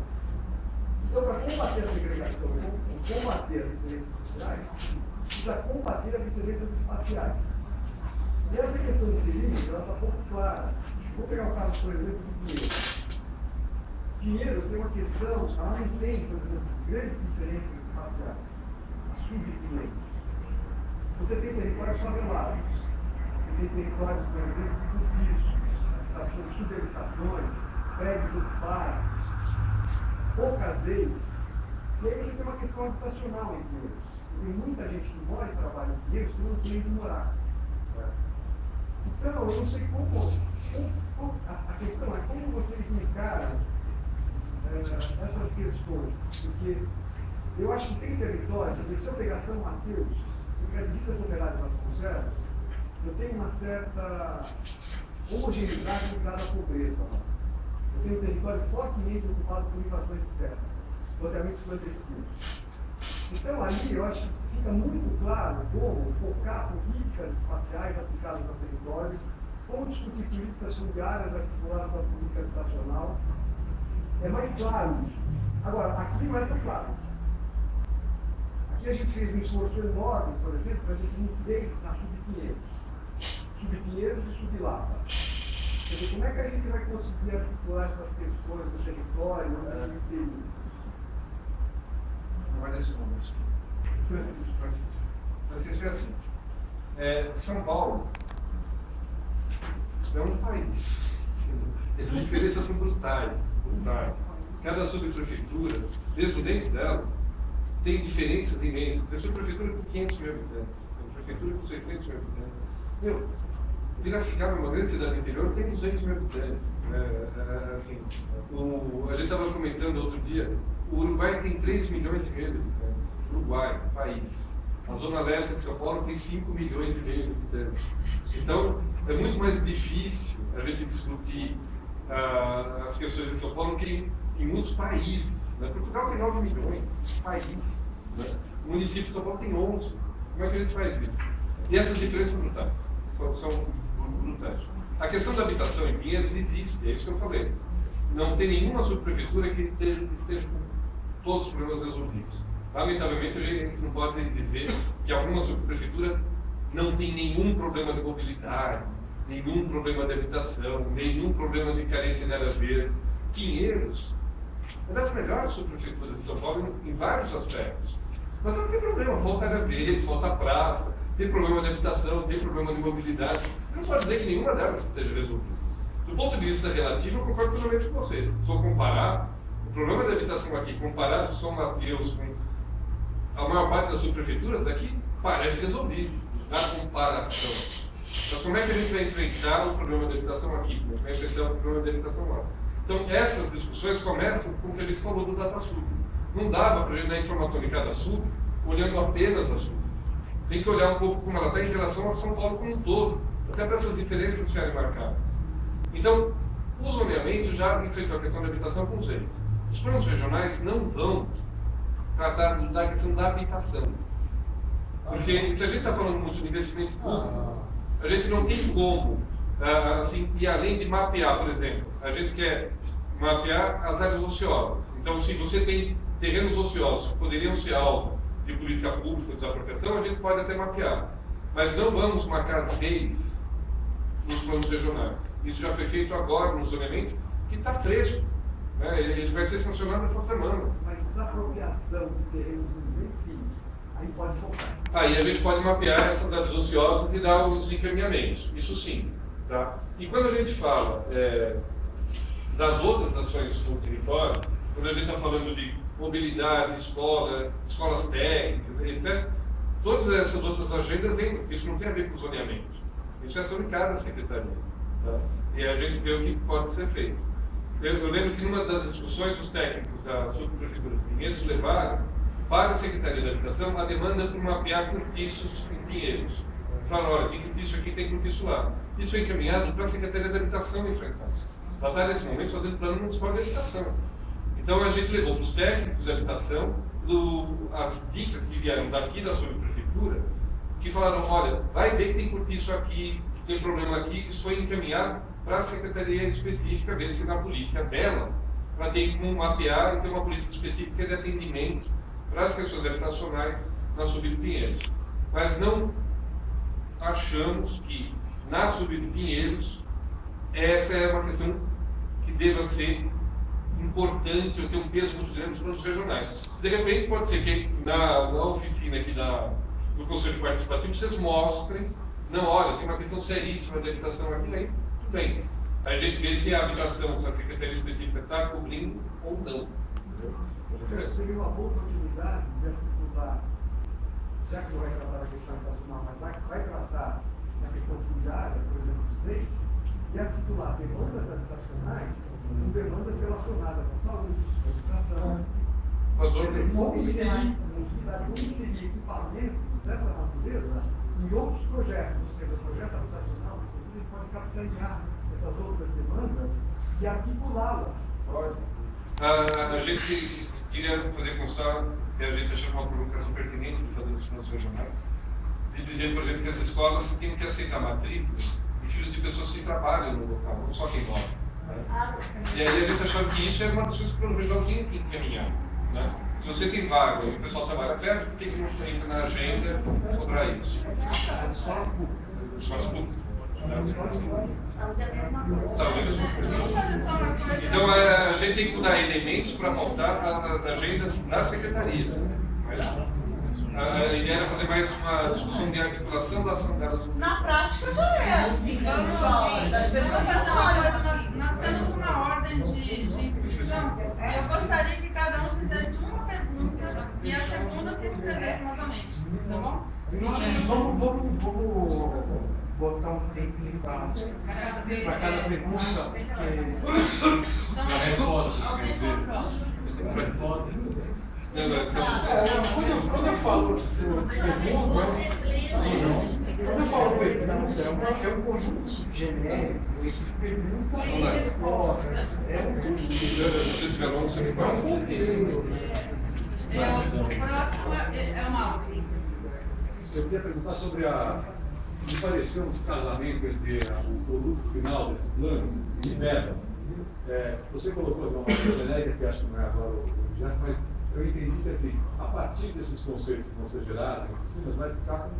Então, para combater a segregação e combater as diferenças sociais, precisa combater as diferenças espaciais. E essa questão do perímetro está pouco clara. Vou pegar o caso, por exemplo, de Pinheiros. Pinheiros tem uma questão, ela não tem, por exemplo, grandes diferenças espaciais, sub-Pinheiros. Você tem territórios favelados, você tem territórios, por exemplo, subpisos, subhabitações, prédios ocupados, poucas e aí você tem uma questão habitacional em Pinheiros. Tem muita gente que mora e trabalha em Pinheiros que não tem onde morar. Então, eu não sei a questão é como vocês encaram essas questões, porque eu acho que tem territórios, se eu pegar São Mateus, porque as divisas federais Vasconcelos, eu tenho uma certa homogeneidade ligada à pobreza. Eu tenho um território fortemente ocupado por invasões de terra, loteamentos clandestinos. Então, ali eu acho que fica muito claro como focar políticas espaciais aplicadas ao território, como discutir políticas fundiárias articuladas à política habitacional. É mais claro isso. Agora, aqui não é tão claro. Aqui a gente fez um esforço enorme, por exemplo, para definir 6 na Subpinheiros e Sublapa. Quer dizer, como é que a gente vai conseguir articular essas questões do território, do período? Não vai nesse momento. Francisco é assim. São Paulo é um país. As diferenças são brutais. Cada subprefeitura, mesmo dentro dela, tem diferenças imensas. Tem subprefeitura com 500 mil habitantes, tem prefeitura com 600 mil habitantes. Piracicaba, uma grande cidade do interior, tem 200 mil habitantes. Assim, a gente estava comentando outro dia, o Uruguai tem 3 milhões e meio de habitantes. Uruguai, país. A zona leste de São Paulo tem 5 milhões e meio de habitantes. Então, é muito mais difícil a gente discutir as questões de São Paulo que em muitos países. país. Né? Portugal tem 9 milhões, país. Né? O município de São Paulo tem 11. Como é que a gente faz isso? E essas diferenças são brutais. São brutais. A questão da habitação em Pinheiros existe, é isso que eu falei. Não tem nenhuma subprefeitura que esteja com todos os problemas resolvidos. Lamentavelmente, a gente não pode dizer que alguma subprefeitura não tem nenhum problema de mobilidade, nenhum problema de habitação, nenhum problema de carência de área verde. Pinheiros é das melhores subprefeituras de São Paulo em vários aspectos. Mas não tem problema, falta área verde, falta praça, tem problema de habitação, tem problema de mobilidade. Você não pode dizer que nenhuma delas esteja resolvida. Do ponto de vista relativo, eu concordo totalmente com você. Se eu comparar o problema de habitação aqui, comparado com São Mateus, com a maior parte das subprefeituras, aqui parece resolvido, na comparação. Mas como é que a gente vai enfrentar o problema de habitação aqui? Como é que vai enfrentar o problema de habitação lá? Então, essas discussões começam com o que a gente falou do DataSub. Não dava para a gente dar informação de cada sub olhando apenas a sub. Tem que olhar um pouco como ela está em relação a São Paulo como um todo, até para essas diferenças ficarem marcadas. Então, o zoneamento já enfrentou a questão da habitação com os eles. Os planos regionais não vão tratar da questão da habitação. Porque se a gente está falando muito de investimento público, a gente não tem como assim, ir além de mapear, por exemplo. A gente quer mapear as áreas ociosas. Então, se você tem terrenos ociosos que poderiam ser alvo de política pública, de desapropriação, a gente pode até mapear. Mas não vamos marcar ZEIs nos planos regionais. Isso já foi feito agora no zoneamento, que está fresco. Né? Ele vai ser sancionado essa semana. Mas desapropriação de terrenos em si, aí pode voltar. Aí a gente pode mapear essas áreas ociosas e dar os encaminhamentos. Isso sim. Tá? E quando a gente fala das outras ações no território, quando a gente está falando de mobilidade, escolas técnicas, etc., todas essas outras agendas entram, porque isso não tem a ver com zoneamento. Isso é ação de cada secretaria. Tá? E a gente vê o que pode ser feito. Eu lembro que numa das discussões, os técnicos da subprefeitura de Pinheiros levaram para a Secretaria da Habitação a demanda por mapear cortiços em Pinheiros. Falaram, olha, tem cortiço aqui, tem cortiço lá. Isso é encaminhado para a Secretaria da Habitação enfrentar. Ela está, nesse momento, fazendo plano municipal de habitação. Então, a gente levou para os técnicos de habitação as dicas que vieram daqui da subprefeitura, que falaram, olha, vai ver que tem cortiço aqui, tem problema aqui. Isso foi encaminhado para a Secretaria específica, ver se na política dela ela tem como mapear e ter uma política específica de atendimento para as questões habitacionais na Sub de Pinheiros. Mas não achamos que na Sub de Pinheiros essa é uma questão que deva ser importante ou ter um peso muito grande nos planos regionais. De repente pode ser que na oficina aqui do Conselho Participativo vocês mostrem, não, olha, tem uma questão seríssima de habitação aqui, aí tudo bem. A gente vê se a habitação, se a Secretaria específica está cobrindo ou não. Seria uma boa oportunidade de articular, já que não vai tratar da questão habitacional, mas vai tratar da questão fundiária, por exemplo, dos ex, e articular demandas habitacionais com demandas relacionadas à saúde, à educação. As outras. Como inserir equipamentos dessa natureza em outros projetos, quer dizer, o projeto habitacional, ele pode capitanear essas outras demandas e articulá-las. A gente queria fazer constar que a gente achou uma provocação pertinente de fazer nos planos regionais, de dizer, por exemplo, que as escolas tinham que aceitar matrícula de filhos de pessoas que trabalham no local, não só quem mora. Né? E aí a gente achou que isso era uma das coisas que o plano regional tinha que encaminhar. Né? Se você tem vaga e o pessoal trabalha perto, por que não entra na agenda cobrar isso? As escolas públicas. Escolas públicas. Saúde é a mesma coisa. Saúde é a mesma coisa. Então a gente tem que dar elementos para pautar as agendas das secretarias. Mas a ideia era fazer mais uma discussão de articulação da ação delas. Na prática já é assim, As pessoas fazem uma coisa, nós temos uma ordem de inscrição. Eu gostaria que cada um fizesse uma pergunta e a segunda se inscrevesse novamente. Tá bom? Vamos botar um tempinho para cada pergunta. Para respostas, quer dizer. Respostas. Quando eu falo pergunta, quando eu falo pergunta, É um conjunto genérico de pergunta e resposta. É um conjunto. Se tiver longo, você me fala. O próximo é uma aula. Eu queria perguntar sobre me pareceu um descasamento entre o produto final desse plano e verba. Você colocou de uma maneira genérica, que acho que não é agora o objeto, mas eu entendi que assim, a partir desses conceitos que vão ser gerados em oficinas, vai ficar com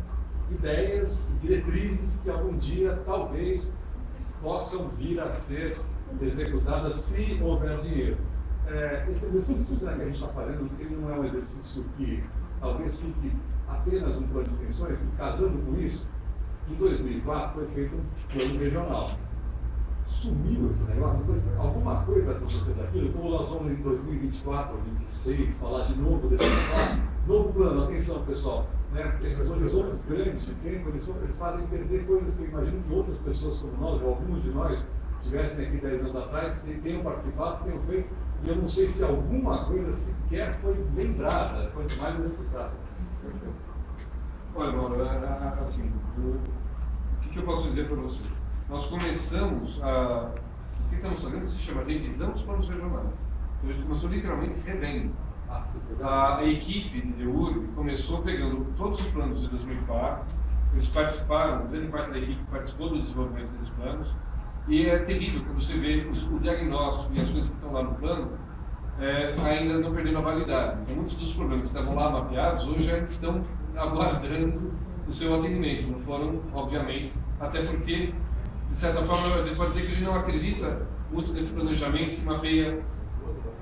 ideias, diretrizes que algum dia talvez possam vir a ser executadas se houver dinheiro. Esse exercício que a gente está fazendo, ele não é um exercício que talvez fique apenas um plano de pensões, e casando com isso, em 2004 foi feito um plano regional. Sumiu esse negócio, não foi alguma coisa aconteceu daquilo, como nós vamos em 2024 ou 2026 falar de novo desse plano, novo plano, atenção pessoal, né? Esses horizontes grandes de tempo, eles fazem perder coisas que eu imagino que outras pessoas como nós, ou alguns de nós, tivessem aqui 10 anos atrás, tenham participado, tenham feito, e eu não sei se alguma coisa sequer foi lembrada, quanto mais executada. Olha, Mauro, assim, o que eu posso dizer para você? Nós começamos o que estamos fazendo se chama revisão dos planos regionais. Então, a gente começou literalmente revendo. A equipe de DEURB começou pegando todos os planos de 2004, eles participaram, grande parte da equipe participou do desenvolvimento desses planos, e é terrível quando você vê o diagnóstico e as coisas que estão lá no plano ainda não perdendo a validade. Então, muitos dos problemas que estavam lá mapeados hoje já estão aguardando o seu atendimento, não foram, obviamente, até porque, de certa forma, a gente pode dizer que a gente não acredita muito nesse planejamento que mapeia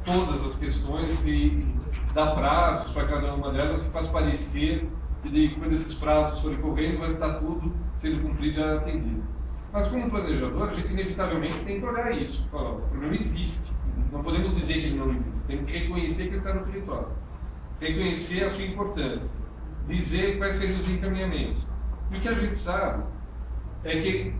todas as questões e dá prazos para cada uma delas e faz parecer que quando esses prazos forem correndo vai estar tudo sendo cumprido e atendido. Mas como planejador, a gente inevitavelmente tem que olhar isso, falar, o problema existe, não podemos dizer que ele não existe, temos que reconhecer que ele está no território, reconhecer a sua importância, dizer quais seriam os encaminhamentos. E o que a gente sabe é que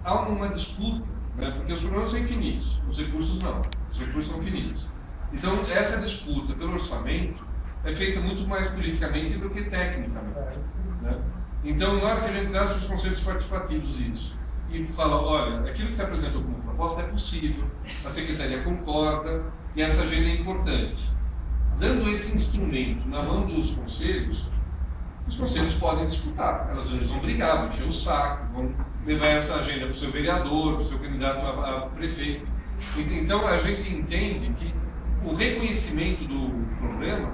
há uma disputa, né? Porque os problemas são infinitos, os recursos não, os recursos são finitos. Então, essa disputa pelo orçamento é feita muito mais politicamente do que tecnicamente. Né? Então, na hora que a gente traz os conceitos participativos isso, e fala, olha, aquilo que você apresentou como proposta é possível, a Secretaria concorda, e essa agenda é importante. Dando esse instrumento na mão dos conselhos, os conselhos podem disputar, eles vão brigar, vão encher o saco, vão levar essa agenda para o seu vereador, para o seu candidato a prefeito. Então a gente entende que o reconhecimento do problema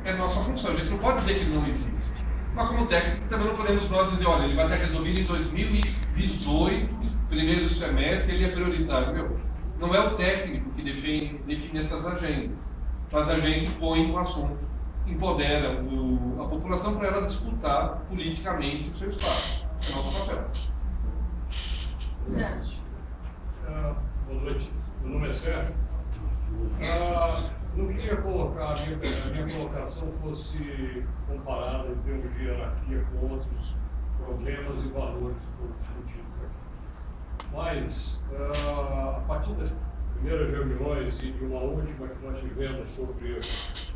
é nossa função, a gente não pode dizer que ele não existe. Mas como técnico também não podemos nós dizer, olha, ele vai estar resolvido em 2018, primeiro semestre, ele é prioritário. Não é o técnico que define essas agendas. Mas a gente põe o assunto, empodera a população para ela disputar politicamente o seu espaço. É o nosso papel. Sérgio. Boa noite, meu nome é Sérgio. Não queria colocar, a minha colocação fosse comparada em termos de hierarquia com outros problemas e valores que foram discutidos aqui. Mas, a partir das primeiras reuniões e de uma última que nós tivemos sobre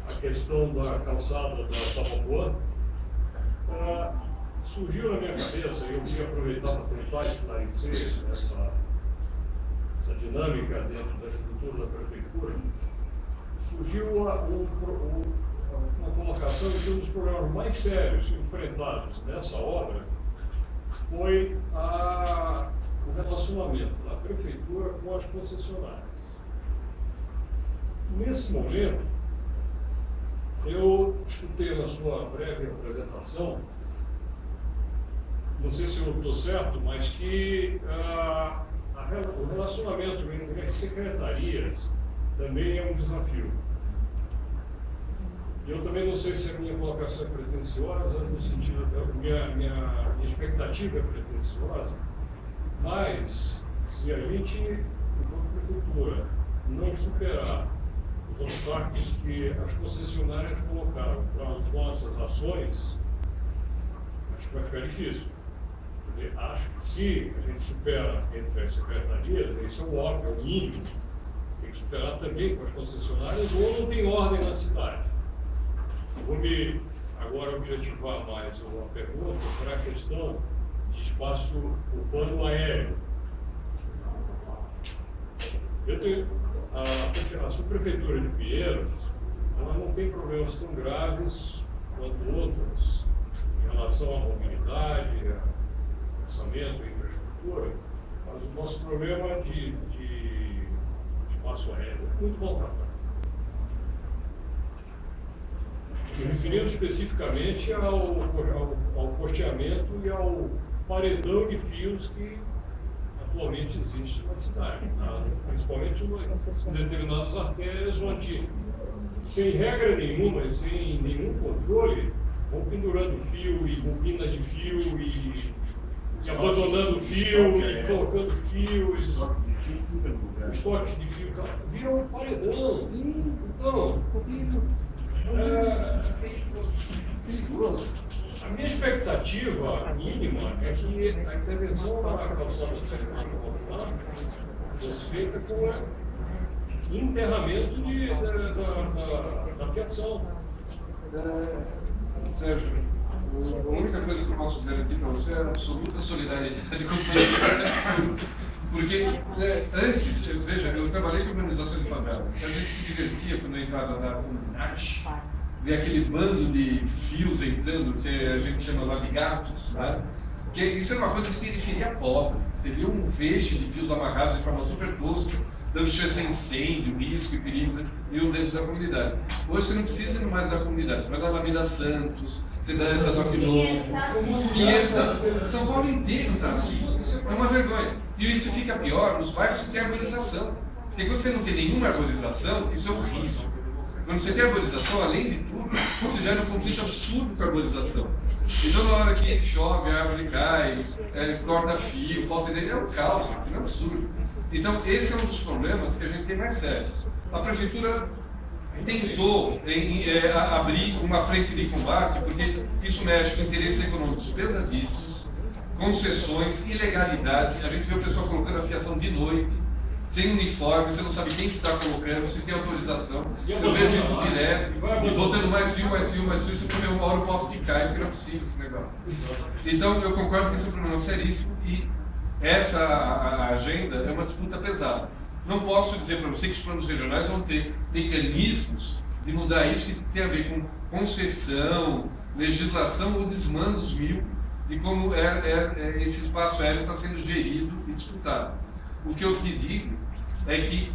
a questão da calçada da Tabapuã, surgiu na minha cabeça, e eu queria aproveitar para tentar esclarecer essa dinâmica dentro da estrutura da prefeitura, surgiu uma colocação de que um dos problemas mais sérios enfrentados nessa obra foi o relacionamento da prefeitura com as concessionárias. Nesse momento, eu escutei na sua breve apresentação, não sei se eu estou certo, mas que o relacionamento entre as secretarias também é um desafio. Eu também não sei se a minha colocação é pretensiosa, no sentido da minha expectativa é pretensiosa, mas se a gente, enquanto prefeitura, não superar os obstáculos que as concessionárias colocaram para as nossas ações, acho que vai ficar difícil. Quer dizer, acho que se a gente supera entre as secretarias, isso é um óbvio, é o mínimo, tem que superar também com as concessionárias, ou não tem ordem na cidade. Vou me agora objetivar mais uma pergunta para a questão espaço urbano aéreo. A subprefeitura de Pinheiros, ela não tem problemas tão graves quanto outras em relação à mobilidade, a orçamento, a infraestrutura, mas o nosso problema de espaço aéreo é muito maltratado. Me referindo especificamente ao posteamento e ao paredão de fios que atualmente existe na cidade, principalmente em determinadas artérias onde, sem regra nenhuma, sem nenhum controle, vão pendurando fio e bobina de fio e abandonando fio e colocando fio, estoques de fio, viram um paredão. Então, a minha expectativa mínima é que a intervenção da calçada fosse feita com enterramento da fiação. Sérgio, a única coisa que eu posso garantir para você é a absoluta solidariedade com o porque antes, veja, eu trabalhei com organização de favela, a gente se divertia quando eu entrava na comunidade, ver aquele bando de fios entrando, que a gente chama lá de gatos, né? Que isso é uma coisa de periferia pobre. Você vê um feixe de fios amarrados de forma super tosca, dando chance a incêndio, risco e perigos, e um dentro da comunidade. Hoje você não precisa ir mais da comunidade, você vai na Alameda Santos, você dá essa Doc Novo, Pinheiro, São Paulo inteiro está assim. É uma vergonha. E isso fica pior nos bairros que tem arborização. Porque quando você não tem nenhuma arborização, isso é um risco. Quando você tem arborização, além de tudo, você gera um conflito absurdo com a arborização. Então, na hora que chove, a árvore cai, corta fio, falta energia, é um caos, é um absurdo. Então, esse é um dos problemas que a gente tem mais sérios. A prefeitura tentou abrir uma frente de combate, porque isso mexe com interesses econômicos pesadíssimos, concessões, ilegalidade. A gente vê o pessoal colocando a fiação de noite, sem uniforme, você não sabe quem que está colocando, se tem autorização. Eu vejo isso direto, e botando mais fio, você fica uma hora o poste cai, porque não é possível esse negócio. Então, eu concordo que esse é um problema seríssimo e essa agenda é uma disputa pesada. Não posso dizer para você que os planos regionais vão ter mecanismos de mudar isso, que tem a ver com concessão, legislação ou desmandos mil de como esse espaço aéreo está sendo gerido e disputado. O que eu te digo é que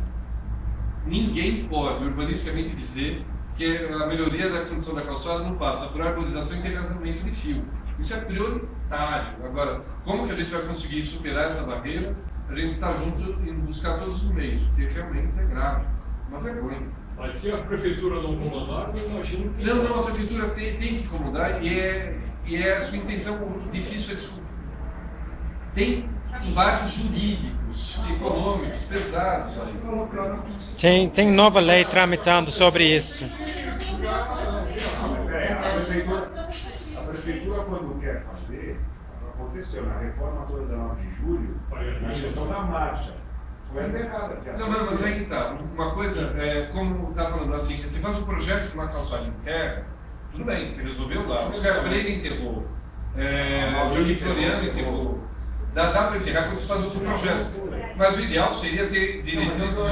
ninguém pode urbanisticamente dizer que a melhoria da condição da calçada não passa por arborização e enterramento de fio. Isso é prioritário. Agora, como que a gente vai conseguir superar essa barreira? A gente está junto em buscar todos os meios, porque realmente é grave, uma vergonha. Mas se a prefeitura não comandar, eu imagino que... Não, a prefeitura tem que comandar e a sua intenção difícil é desculpa. Tem embates jurídicos, econômicos, pesados aí. Tem nova lei tramitando sobre isso. A prefeitura, quando quer fazer, aconteceu na reforma toda da 9 de julho, na gestão da marcha. Foi errada. Não, mas aí que tá. Uma coisa, como está falando assim, você faz um projeto de uma calçada em terra, tudo bem, você resolveu lá. Oscar Freire enterrou, Joaquim Floriano enterrou. Dá para enterrar quando você faz outro projeto. Mas o ideal seria ter diretrizes. O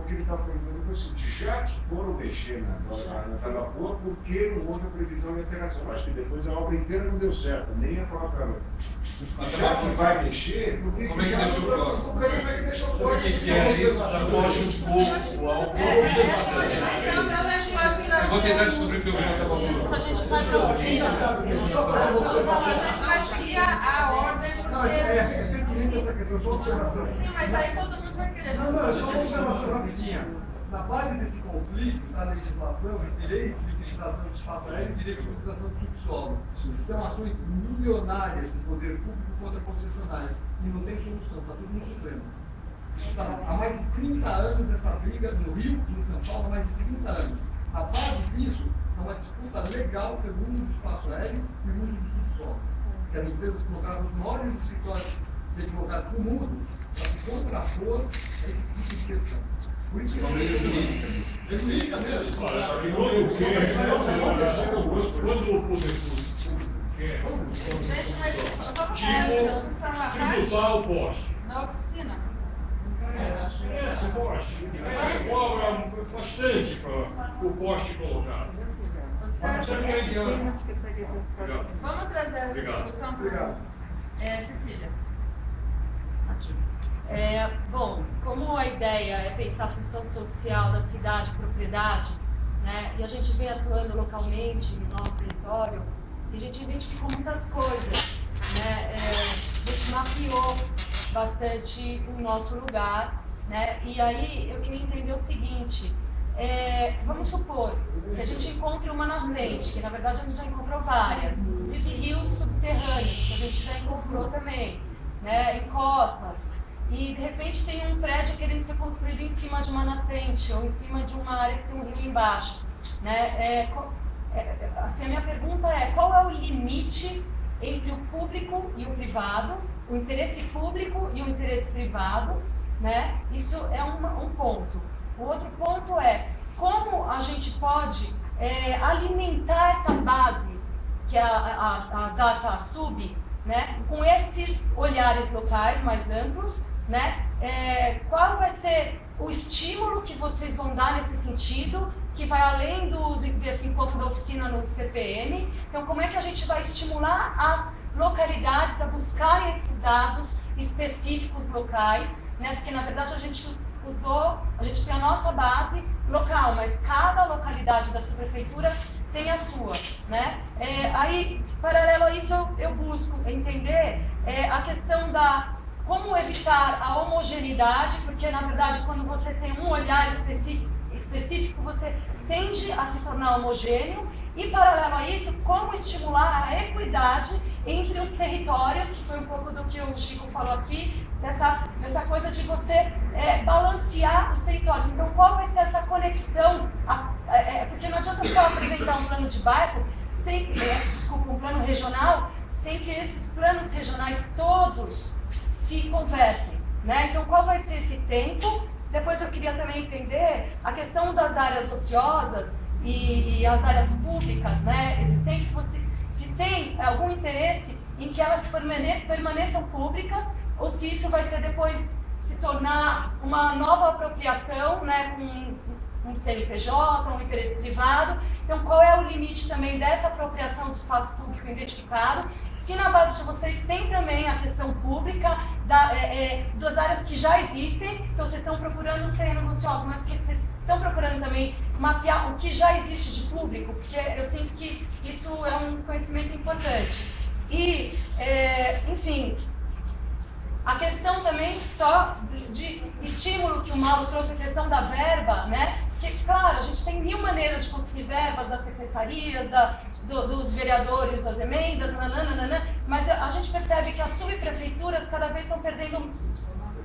que ele está perguntando é o seguinte: já que foram mexer na rua, por que não houve a previsão de integração? Acho que depois a obra inteira não deu certo, nem a própria. Já que vai mexer, por que como é que deixou fora? Como é que deixou fora? O que é isso? Foge de pouco ao Eu vou tentar descobrir o que eu vi na tabela. Isso a gente vai para o fim. A gente vai seguir a ordem. É pertinente essa questão, só observação. Sim, mas aí todo mundo vai querer. Não, só uma observação rapidinha. Na base desse conflito, da legislação, direito de utilização do espaço aéreo e direito de utilização do subsolo. São ações milionárias do poder público contra concessionárias. E não tem solução, está tudo no Supremo. Isso está há mais de 30 anos essa briga no Rio e em São Paulo, há mais de 30 anos. A base disso é uma disputa legal pelo uso do espaço aéreo e o uso do subsolo. Que as empresas colocaram os maiores escritórios tecnológicos do mundo para se contrapor a esse tipo de questão. Por isso que é jurídica mesmo. Quando o poder público Gente, mas vamos tributar o poste. Na oficina. Esse poste. Esse cobra bastante para o poste colocado. Vamos trazer essa discussão para Cecília. Bom, como a ideia é pensar a função social da cidade, propriedade, né, e a gente vem atuando localmente no nosso território, e a gente identificou muitas coisas, né, a gente mapeou bastante o nosso lugar, né, e aí eu queria entender o seguinte, vamos supor que a gente encontre uma nascente, que na verdade a gente já encontrou várias, inclusive rios subterrâneos, que a gente já encontrou também, né, encostas, e de repente tem um prédio querendo ser construído em cima de uma nascente ou em cima de uma área que tem um rio embaixo, né? Assim, a minha pergunta é: qual é o limite entre o público e o privado, o interesse público e o interesse privado, né? Isso é um ponto. O outro ponto é como a gente pode alimentar essa base que a Data Sub, né, com esses olhares locais mais amplos, né, qual vai ser o estímulo que vocês vão dar nesse sentido, que vai além desse encontro da oficina no CPM. Então, como é que a gente vai estimular as localidades a buscarem esses dados específicos locais, né, porque na verdade a gente tem a nossa base local, mas cada localidade da subprefeitura tem a sua, né? Aí, paralelo a isso, eu busco entender a questão da como evitar a homogeneidade, porque na verdade quando você tem um olhar específico você tende a se tornar homogêneo, e paralelo a isso, como estimular a equidade entre os territórios, que foi um pouco do que o Chico falou aqui, dessa coisa de você balancear os territórios. Então, qual vai ser essa conexão? Porque não adianta só apresentar um plano de bairro, um plano regional, sem que esses planos regionais todos se conversem, né? Então, qual vai ser esse tempo? Depois eu queria também entender a questão das áreas ociosas e as áreas públicas, né, existentes, se tem algum interesse em que elas permaneçam públicas, ou se isso vai ser depois se tornar uma nova apropriação, né, com um CNPJ, um interesse privado. Então, qual é o limite também dessa apropriação do espaço público identificado? Se na base de vocês tem também a questão pública das áreas que já existem, então vocês estão procurando os terrenos ociosos, mas que vocês estão procurando também mapear o que já existe de público, porque eu sinto que isso é um conhecimento importante. E, enfim, a questão também só de estímulo que o Mauro trouxe, a questão da verba, né? Porque, claro, a gente tem 1000 maneiras de conseguir verbas das secretarias, dos vereadores, das emendas, mas a gente percebe que as subprefeituras cada vez estão perdendo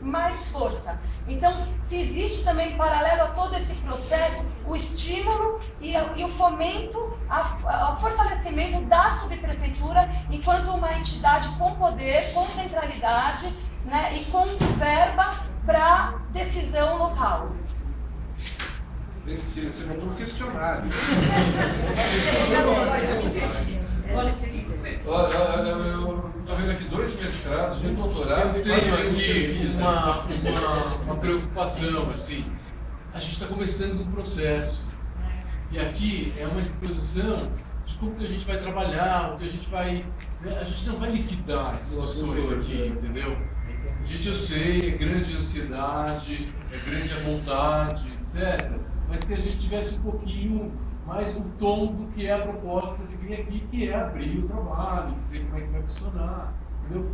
mais força. Então, se existe também, paralelo a todo esse processo, o estímulo e o fomento, ao fortalecimento da subprefeitura enquanto uma entidade com poder, com centralidade, né, e com verba para decisão local. Você montou um questionário. Eu estou vendo aqui 2 mestrados, um doutorado. Eu tenho aqui uma preocupação, assim. A gente está começando um processo. E aqui é uma exposição de como que a gente vai trabalhar, o que a gente vai... Né? A gente não vai liquidar essas questões aqui, entendeu? Gente, eu sei, é grande a ansiedade, é grande a vontade, etc. Mas que a gente tivesse um pouquinho mais o tom do que é a proposta de vir aqui, que é abrir o trabalho, dizer como é que vai funcionar, entendeu?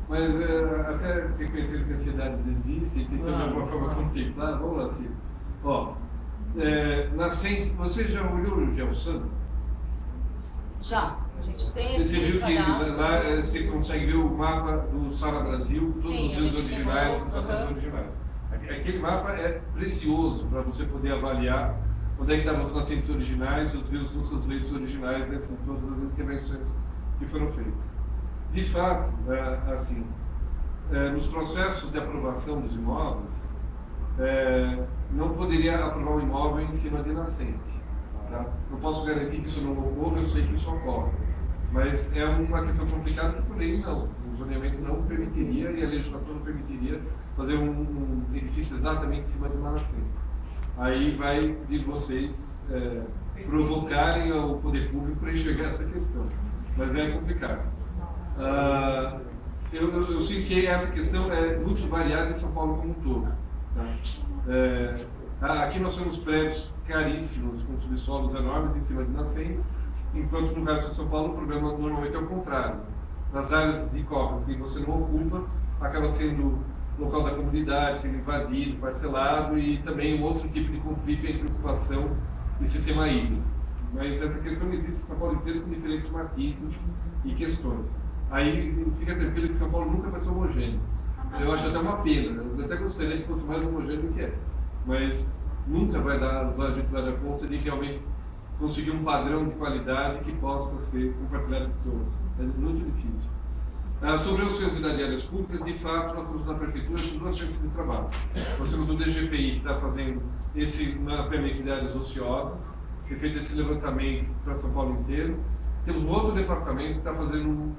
Mas até reconhecendo que as cidades existem, tem também alguma forma contemplar, vamos lá, Ciro. Ó, nascentes, você já olhou o Geossano? Já, a gente tem Você viu que lá você consegue ver o mapa do Sara Brasil, todos os rios originais, as estações originais. Aquele mapa é precioso para você poder avaliar onde é que estavam as nascentes originais, os rios nos seus leitos originais, antes de todas as intervenções que foram feitas. De fato, assim, nos processos de aprovação dos imóveis, não poderia aprovar um imóvel em cima de nascente. Tá? Não posso garantir que isso não ocorra, eu sei que isso ocorre. Mas é uma questão complicada que por lei não. O zoneamento não permitiria e a legislação não permitiria fazer um edifício exatamente em cima de uma nascente. Aí vai de vocês provocarem o poder público para enxergar essa questão. Mas é complicado. Eu sinto que essa questão é muito variada em São Paulo como um todo. Tá? Aqui nós temos prédios caríssimos, com subsolos enormes em cima de nascentes, enquanto no resto de São Paulo o problema normalmente é o contrário. Nas áreas de córrego que você não ocupa, acaba sendo local da comunidade, sendo invadido, parcelado, e também um outro tipo de conflito entre ocupação e sistema hídrico. Mas essa questão existe em São Paulo inteiro com diferentes matizes e questões. Aí fica tranquilo que São Paulo nunca vai ser homogêneo. Eu acho até uma pena, eu até gostaria que fosse mais homogêneo do que é. Mas nunca a gente vai dar conta de realmente conseguir um padrão de qualidade que possa ser compartilhado por todos. É muito difícil. Sobre a ociosidade de áreas públicas, de fato, nós estamos na prefeitura com duas frentes de trabalho. Nós temos o DGPI, que está fazendo esse mapeamento de áreas ociosas, que tem feito esse levantamento para São Paulo inteiro. Temos um outro departamento que está fazendo um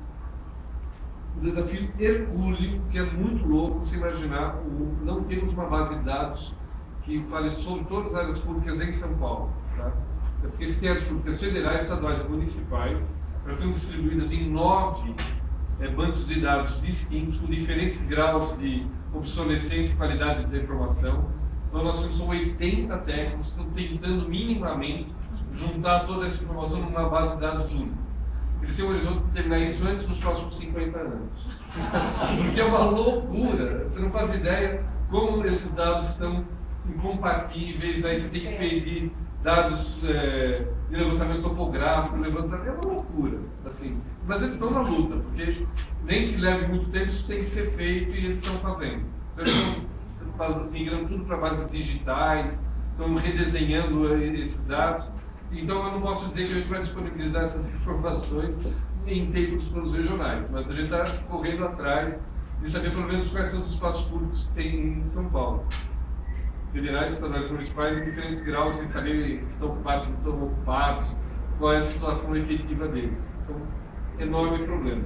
desafio hercúleo, que é muito louco se imaginar. Não temos uma base de dados que fale sobre todas as áreas públicas em São Paulo. Tá? É porque se tem áreas públicas federais, estaduais e municipais, elas são distribuídas em 9 bancos de dados distintos, com diferentes graus de obsolescência e qualidade da informação. Então nós temos 80 técnicos que estão tentando minimamente juntar toda essa informação numa base de dados única. Eles têm o horizonte de terminar isso antes dos próximos 50 anos. Porque é uma loucura, você não faz ideia como esses dados estão incompatíveis, aí você tem que pedir dados de levantamento topográfico, é uma loucura, assim. Mas eles estão na luta, porque nem que leve muito tempo, isso tem que ser feito e eles estão fazendo. Então eles estão migrando tudo para bases digitais, estão redesenhando esses dados. Então eu não posso dizer que a gente vai disponibilizar essas informações em tempo dos planos regionais, mas a gente está correndo atrás de saber pelo menos quais são os espaços públicos que tem em São Paulo. Federais, estaduais, municipais, em diferentes graus, sem saber se estão ocupados, se não estão ocupados, qual é a situação efetiva deles. Então, enorme problema.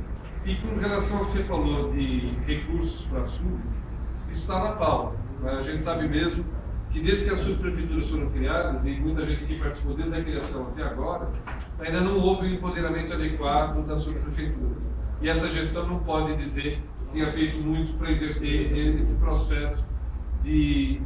E com relação ao que você falou de recursos para subs, isso está na pauta. A gente sabe mesmo que desde que as subprefeituras foram criadas, e muita gente aqui participou desde a criação até agora, ainda não houve um empoderamento adequado das subprefeituras. E essa gestão não pode dizer que tenha feito muito para inverter esse processo de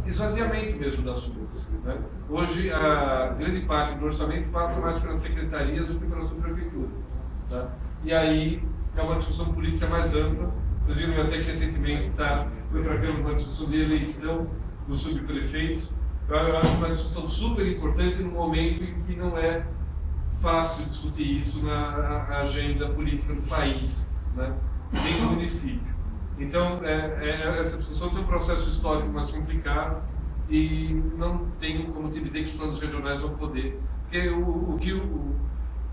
esvaziamento mesmo das subs. Né? Hoje, a grande parte do orçamento passa mais pelas secretarias do que pelas subprefeituras. Tá? E aí é uma discussão política mais ampla. Vocês viram até que recentemente foi para cá uma discussão de eleição dos subprefeitos. Eu acho uma discussão super importante no momento em que não é fácil discutir isso na agenda política do país, né? Nem do município. Então, essa discussão tem um processo histórico mais complicado e não tenho como te dizer que os planos regionais vão poder. Porque o que o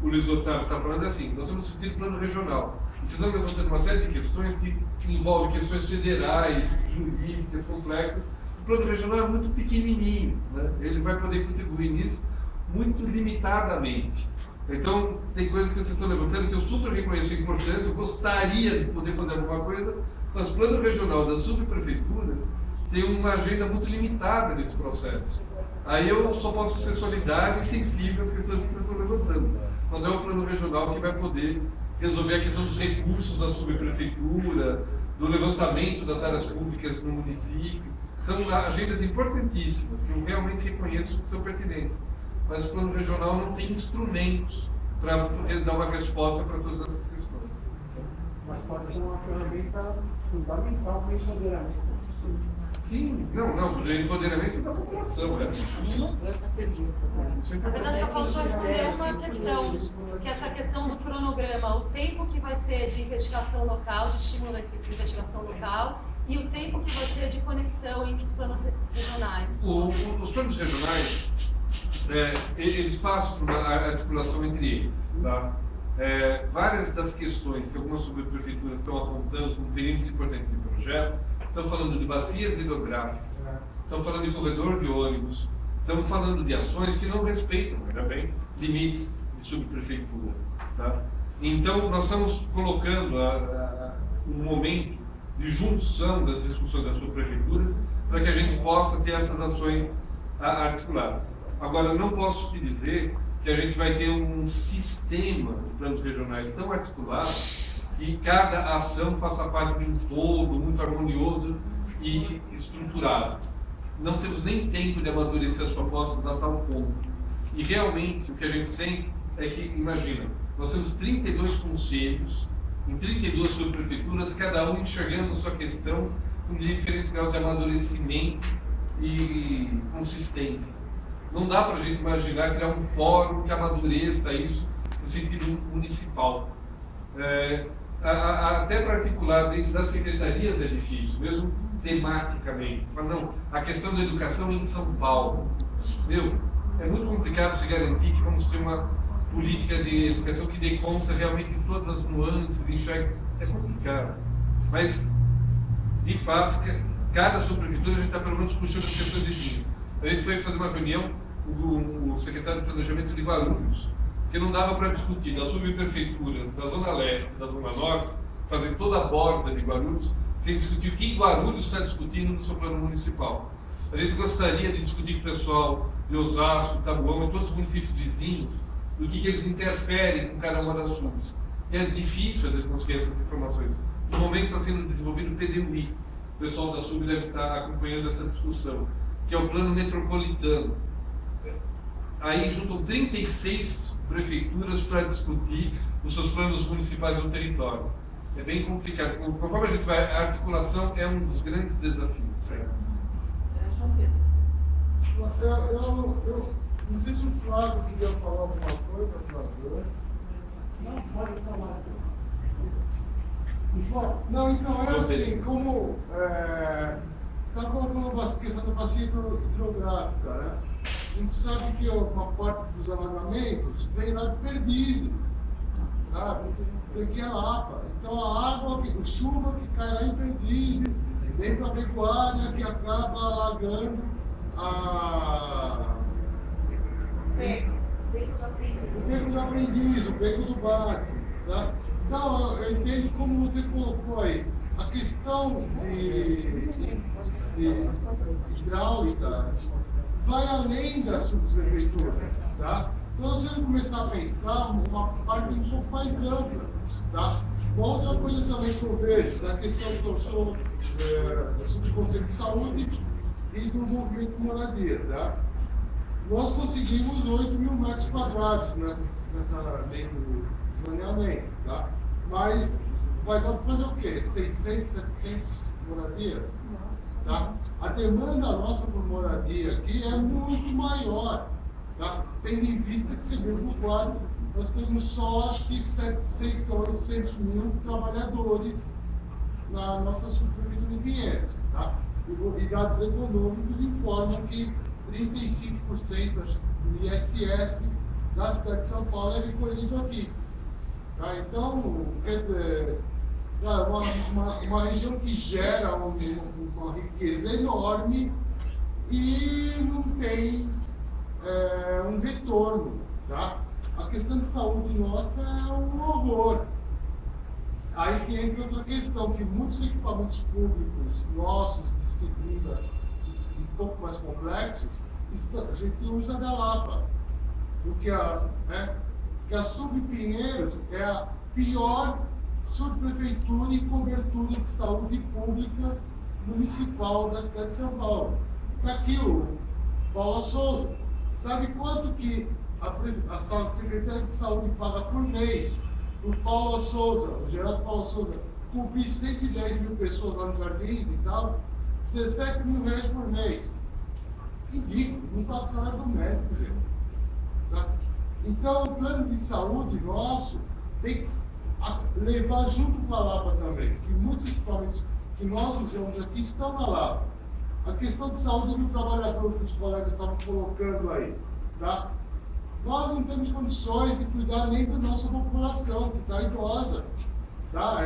Luiz Otávio está falando é assim, nós estamos discutindo plano regional. E vocês estão levantando uma série de questões que envolvem questões federais, jurídicas, complexas. O plano regional é muito pequenininho, né? Ele vai poder contribuir nisso muito limitadamente. Então, tem coisas que vocês estão levantando que eu super reconheço a importância, eu gostaria de poder fazer alguma coisa, mas o plano regional das subprefeituras tem uma agenda muito limitada nesse processo. Aí eu só posso ser solidário e sensível às questões que vocês estão levantando. Quando é o plano regional que vai poder resolver a questão dos recursos da subprefeitura, do levantamento das áreas públicas no município. São agendas importantíssimas, que eu realmente reconheço que são pertinentes. Mas o plano regional não tem instrumentos para poder dar uma resposta para todas essas questões. Mas pode ser uma ferramenta fundamental para o empoderamento. Sim, não, o empoderamento da população. Essa pergunta. Na verdade, só faltou responder uma questão, que é essa questão do cronograma, o tempo que vai ser de investigação local, de estímulo da investigação local, e o tempo que vai ser de conexão entre os planos regionais. Os planos regionais, eles passam por uma articulação entre eles. Tá? Várias das questões que algumas subprefeituras estão apontando como perímetros importantes de projeto, estão falando de bacias hidrográficas, estão falando de corredor de ônibus, estão falando de ações que não respeitam, ainda bem, limites de subprefeitura. Tá? Então, nós estamos colocando um momento de junção das discussões das subprefeituras para que a gente possa ter essas ações articuladas. Agora, não posso te dizer que a gente vai ter um sistema de planos regionais tão articulado que cada ação faça parte de um todo muito harmonioso e estruturado. Não temos nem tempo de amadurecer as propostas a tal ponto. E realmente o que a gente sente é que, imagina, nós temos 32 conselhos, em 32 subprefeituras, cada um enxergando a sua questão com diferentes graus de amadurecimento e consistência. Não dá para a gente imaginar criar um fórum que amadureça isso no sentido municipal. Até para articular dentro das secretarias é difícil, mesmo tematicamente. Fala, não, a questão da educação em São Paulo. É muito complicado se garantir que vamos ter uma política de educação que dê conta realmente de todas as nuances, enxergue. É complicado. Mas, de fato, cada subprefeitura a gente está pelo menos puxando as questões vizinhas. A gente foi fazer uma reunião com o secretário de Planejamento de Guarulhos, que não dava para discutir das subprefeituras da Zona Leste e da Zona Norte, fazer toda a borda de Guarulhos, sem discutir o que Guarulhos está discutindo no seu plano municipal. A gente gostaria de discutir com o pessoal de Osasco, Taboão e todos os municípios vizinhos, do que eles interferem com cada uma das subs. É difícil a gente conseguir essas informações. No momento está sendo desenvolvido o PDUI. O pessoal da sub deve estar acompanhando essa discussão, que é o plano metropolitano. Aí juntam 36 prefeituras para discutir os seus planos municipais no território. É bem complicado. Conforme a gente vai, a articulação é um dos grandes desafios. João Pedro. Eu não sei se o Flávio queria falar alguma coisa, Flávio, antes. Não, pode falar. Não, então é assim, como você está colocando uma questão da bacia hidrográfica, né? A gente sabe que uma parte dos alagamentos vem lá de Perdizes, sabe? Porque é Lapa. Então a água, a chuva que cai lá em Perdizes, vem para a pecuária que acaba alagando o beco do Aprendiz, o beco do Bate, tá? Então, eu entendo como você colocou aí, a questão de hidráulica vai além da subprefeitura, tá? Então, nós vamos começar a pensar uma parte um pouco mais ampla, tá? Outra coisa também que eu vejo, da questão que eu sou sobre o Conselho de Saúde e do movimento moradia, tá? Nós conseguimos 8 mil metros quadrados nessa lei do zoneamento, tá? Mas vai dar para fazer o quê? 600, 700 moradias? Tá? A demanda nossa por moradia aqui é muito maior, tá? Tendo em vista que, segundo o quadro, nós temos só, acho que 700 a 800 mil trabalhadores na nossa subprefeitura de Pinheiros, tá? E dados econômicos informam que 35% do ISS da cidade de São Paulo é recolhido aqui. Tá? Então, quer dizer, uma região que gera uma riqueza enorme e não tem um retorno. Tá? A questão de saúde nossa é um horror. Aí que entra outra questão, que muitos equipamentos públicos nossos de segunda um pouco mais complexos, a gente usa da Lapa. Porque a Subpinheiros é a pior subprefeitura em cobertura de saúde pública municipal da cidade de São Paulo. Está aqui o Paulo Souza. Sabe quanto que a Secretaria de Saúde paga por mês o Paulo Souza, o Geraldo Paulo Souza, cobrir 110 mil pessoas lá nos Jardins e tal, 17 mil reais por mês. Ridículo, não paga o salário do médico, gente. Tá? Então, o plano de saúde nosso tem que levar junto com a Lapa também, que muitos equipamentos que nós usamos aqui estão na Lapa. A questão de saúde do trabalhador que os colegas estavam colocando aí, tá? Nós não temos condições de cuidar nem da nossa população, que está idosa. Tá?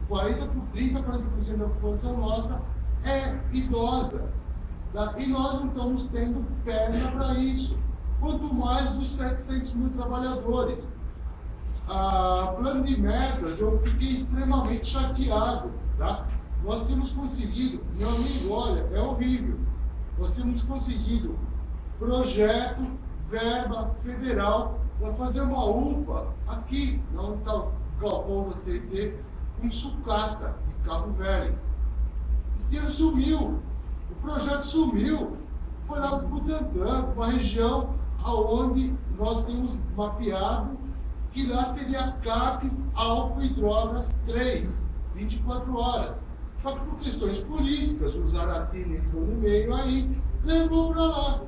30% da população nossa é idosa. Tá? E nós não estamos tendo perna para isso. quanto mais dos 700 mil trabalhadores. Plano de metas, eu fiquei extremamente chateado. Tá? Nós temos conseguido, meu amigo, olha, é horrível. Nós temos conseguido projeto, verba federal para fazer uma UPA aqui, onde está o galpão da CET, com sucata de carro velho. Esse dinheiro sumiu, o projeto sumiu, foi lá para o Butantã, uma região onde nós temos mapeado que lá seria CAPES, álcool e drogas 3, 24 horas. Só que por questões políticas, o Zaratini entrou no meio aí, levou para lá.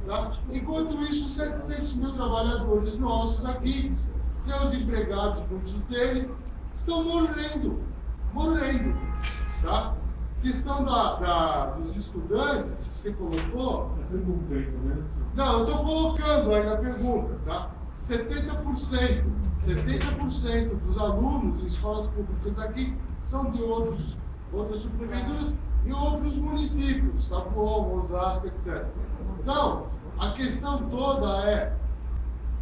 Tá? Enquanto isso, 700 mil trabalhadores nossos aqui, seus empregados, muitos deles, estão morrendo. Tá? Questão dos estudantes, que você colocou. Não, eu estou colocando aí na pergunta. Tá? 70% dos alunos em escolas públicas aqui são de outras subprefeituras e outros municípios, Taboão, Osasco, etc. Então, a questão toda é,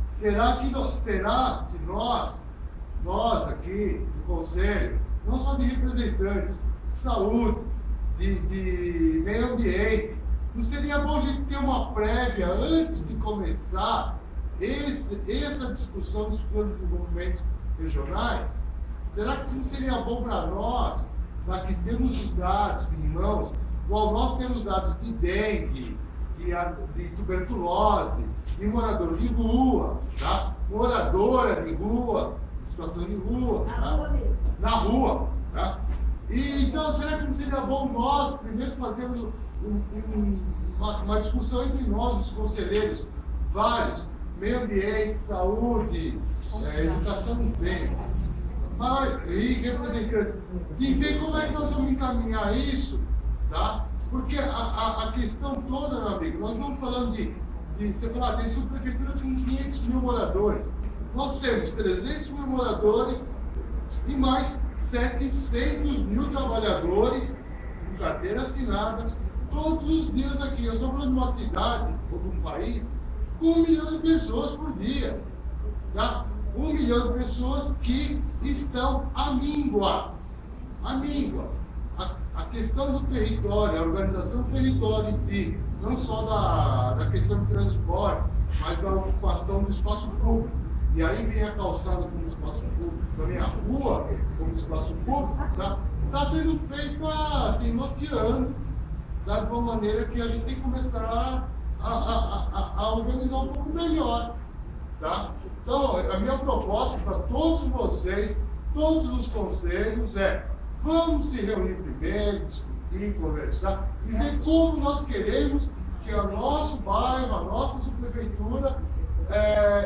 será que nós aqui do Conselho, não só de representantes de saúde, de meio ambiente, não seria bom a gente ter uma prévia antes de começar essa discussão dos planos de desenvolvimento regionais? Será que não seria bom para nós, já que temos os dados em mãos, igual nós temos dados de dengue, de tuberculose, de morador de rua, tá? Moradora de rua, situação de rua, tá? Na rua, tá? E então, será que não seria bom nós primeiro fazermos uma discussão entre nós, os conselheiros, vários, meio ambiente, saúde, educação do bem, e representantes, de ver como é que nós vamos encaminhar isso, tá? Porque a questão toda, meu amigo, nós não estamos falando de você falar, tem subprefeitura com 500 mil moradores. Nós temos 300 mil moradores e mais 700 mil trabalhadores com carteira assinada todos os dias aqui. Nós estamos falando de uma cidade ou de um país com 1 milhão de pessoas por dia. Tá? 1 milhão de pessoas que estão à míngua. A questão do território, a organização do território em si, não só da questão do transporte, mas da ocupação do espaço público. E aí vem a calçada como espaço público, também a rua como espaço público, está sendo feita assim, norteando, tá? De uma maneira que a gente tem que começar a organizar um pouco melhor. Tá? Então, a minha proposta para todos vocês, todos os conselhos vamos se reunir primeiro, discutir, conversar e ver como nós queremos que o nosso bairro, a nossa subprefeitura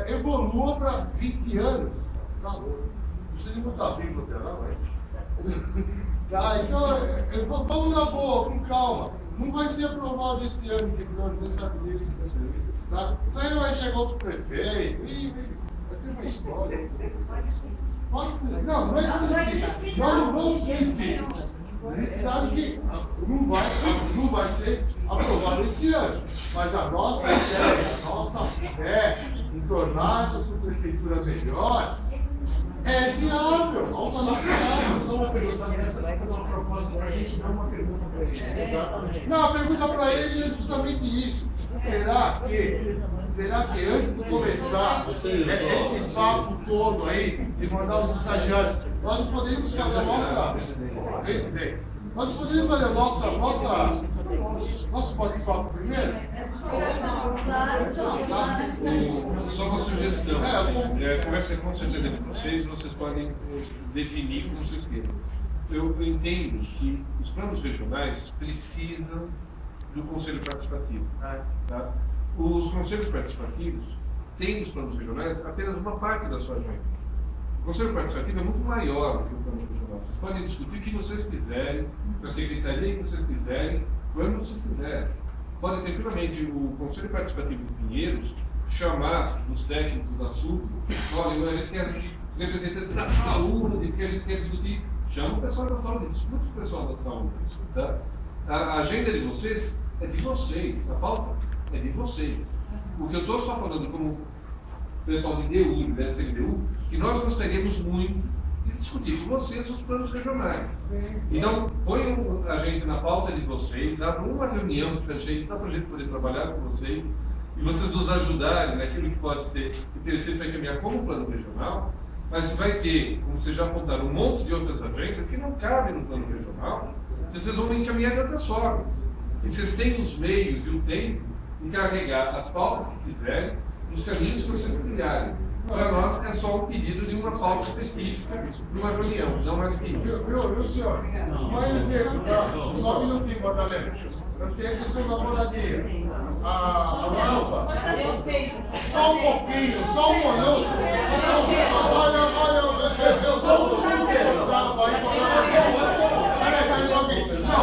evolua para 20 anos. Tá louco. Vocês não estão vivos até lá, mas... Tá, então, vamos na boa, com calma. Não vai ser aprovado esse ano, esse plano, você sabe disso. Tá? Isso aí vai chegar outro prefeito, vai ter uma história. Não é desistir. Não vamos desistir. A gente sabe que não vai ser aprovado esse ano. Mas a nossa ideia, a nossa fé em tornar essa subprefeitura melhor é viável. Só uma pergunta dessa, daí foi uma proposta para a gente, não uma pergunta para ele. Exatamente. Não, a pergunta para ele é justamente isso. Será que antes de começar esse papo todo aí, de mandar os estagiários, nós não poderíamos fazer a nossa... Presidente, nós poderíamos fazer nosso bate-papo primeiro? Só uma sugestão. Conversa com certeza com vocês podem definir como vocês queiram. Eu entendo que os planos regionais precisam do Conselho Participativo. Tá? Os Conselhos Participativos têm nos planos regionais apenas uma parte da sua agenda. O Conselho Participativo é muito maior do que o plano regional. Vocês podem discutir o que vocês quiserem, com a secretaria que vocês quiserem, quando vocês quiserem. Podem tranquilamente o Conselho Participativo de Pinheiros chamar os técnicos da SUB, olha, a gente quer representantes da saúde, que a gente quer discutir. Chama o pessoal da saúde, discute o pessoal da saúde. Tá? A agenda de vocês é de vocês, a pauta é de vocês. O que eu estou só falando como pessoal de DU, da SMDU, que nós gostaríamos muito de discutir com vocês os planos regionais. Então, ponham a gente na pauta de vocês, abram uma reunião para a gente, só para a gente poder trabalhar com vocês, e vocês nos ajudarem naquilo que pode ser interessante para encaminhar como plano regional, mas vai ter, como vocês já apontaram, um monte de outras agendas que não cabem no plano regional, vocês vão encaminhar de outras formas. E vocês têm os meios e o tempo de carregar as pautas que quiserem nos caminhos que vocês trilharem. Para nós é só um pedido de uma pauta específica de uma reunião, não mais que isso. Viu, senhor? Um exemplo, tá? Só um minutinho, Madalena. Eu tenho a questão da moradia. A Alba. Só um pouquinho, só um minuto. Olha, eu dou Não,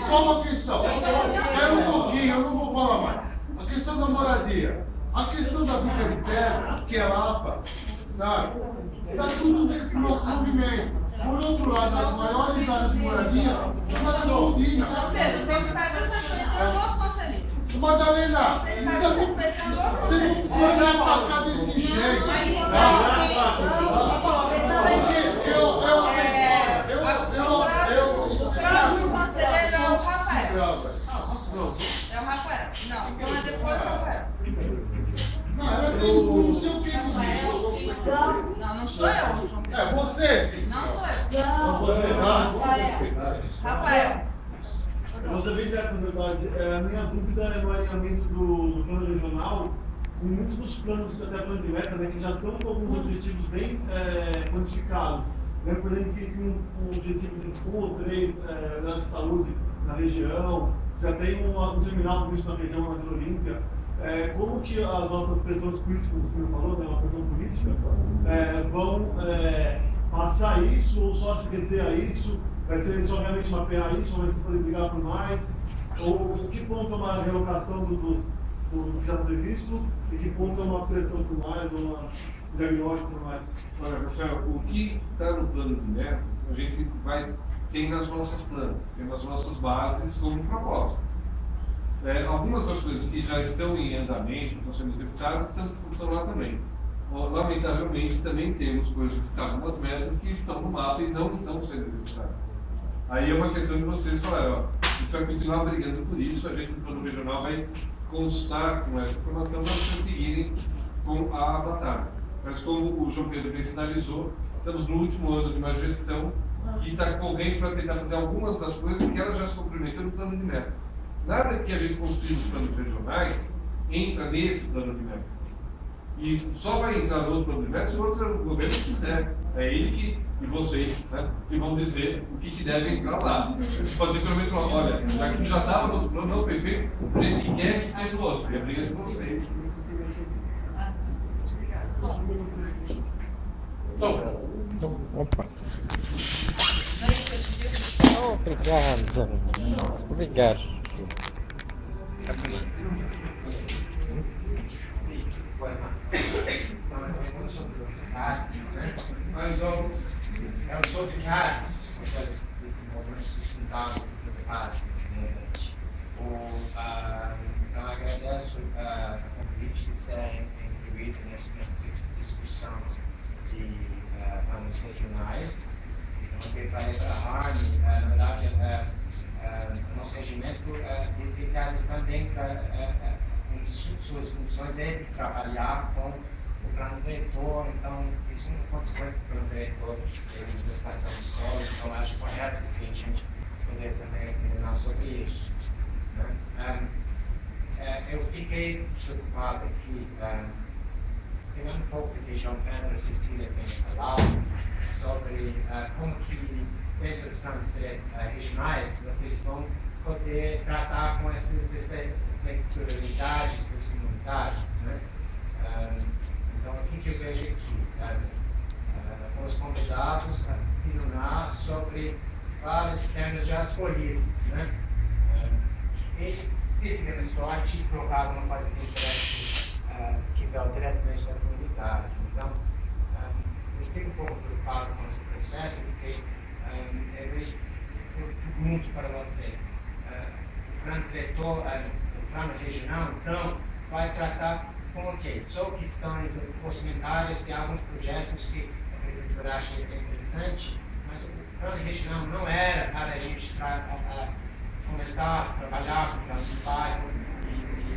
só uma questão. Espera um pouquinho, eu não vou falar mais. A questão da moradia. A questão da bica de pedra, que é Lapa, sabe? Está tudo dentro do nosso movimento. Por outro lado, as maiores áreas de moradia, uma Londrina. João Pedro, você está desrespeitando os conselheiros. Madalena, você não precisa me atacar desse jeito. O próximo conselheiro é o Rafael. É o Rafael. Não, então é depois do Rafael. Não, ela tem não sei o que Não, não sou eu, João Pedro. É você, sim. Não sou eu. Rafael. Eu vou ser bem direto, na verdade. A minha dúvida é no alinhamento do plano regional com muitos dos planos, até plano de meta, né, que já estão com alguns objetivos bem quantificados. Né? Por exemplo, que tem um objetivo de 1 ou 3 de saúde na região, já tem um terminal por isso na região, na Vila Olímpia. Como que as nossas pressões políticas, como você me falou, né, uma pressão política, vão passar isso ou só se reter a isso? Vai ser só realmente mapear isso ou vai ser poder brigar por mais? Ou em que ponto é uma realocação do que já está previsto e que ponto é uma pressão por mais ou um diagnóstico por mais? Olha, Rafael, o que está no plano de metas, a gente tem nas nossas plantas, tem nas nossas bases como propostas. Algumas das coisas que já estão em andamento, estão sendo executadas, estão lá também. Lamentavelmente, também temos coisas que estavam nas metas que estão no mapa e não estão sendo executadas. Aí é uma questão de vocês falarem, a gente vai continuar brigando por isso, a gente no plano regional vai constar com essa informação para vocês seguirem com a batalha. Mas como o João Pedro bem sinalizou, estamos no último ano de uma gestão que está correndo para tentar fazer algumas das coisas que ela já se comprometeu no plano de metas. Nada que a gente construir nos planos regionais entra nesse plano de metas. E só vai entrar no outro plano de metas se o outro governo quiser. É ele e vocês, né, que vão dizer o que deve entrar lá. Você pode ter pelo menos falar, olha, já que já estava no outro plano, não foi feito, a gente quer que seja o outro. E a briga de vocês, que vocês tiverem sentido. Opa. Obrigado. Mas é sobre CARES, desenvolvimento sustentável do PAS. Então, agradeço a convite de ser incluído nessa discussão de planos regionais. Então, o que eu falei para a Harmony, na verdade, o nosso regimento diz que CARES também, uma de suas funções é de trabalhar com o plano diretor, então isso é uma consequência do plano diretor de educação de solo, então acho correto que a gente poder também opinar sobre isso. Né? Eu fiquei preocupado aqui, pegando um pouco do que João Pedro e Cecília têm falado, sobre como que dentro dos planos regionais vocês vão poder tratar com essas eleitoralidades das comunidades. Né? Então, o que eu vejo aqui? Fomos convidados a opinar sobre vários temas já escolhidos. Né? E se tivermos sorte, colocar alguma coisa que interesse que veio diretamente da comunidade. Então, eu fico um pouco preocupado com esse processo, porque eu vejo muito para você. O plano diretor, o plano regional, então, vai tratar com o quê? Só questões orçamentárias de alguns projetos que a prefeitura acha interessante, mas o plano regional não era para a gente começar a trabalhar com o plano de bairro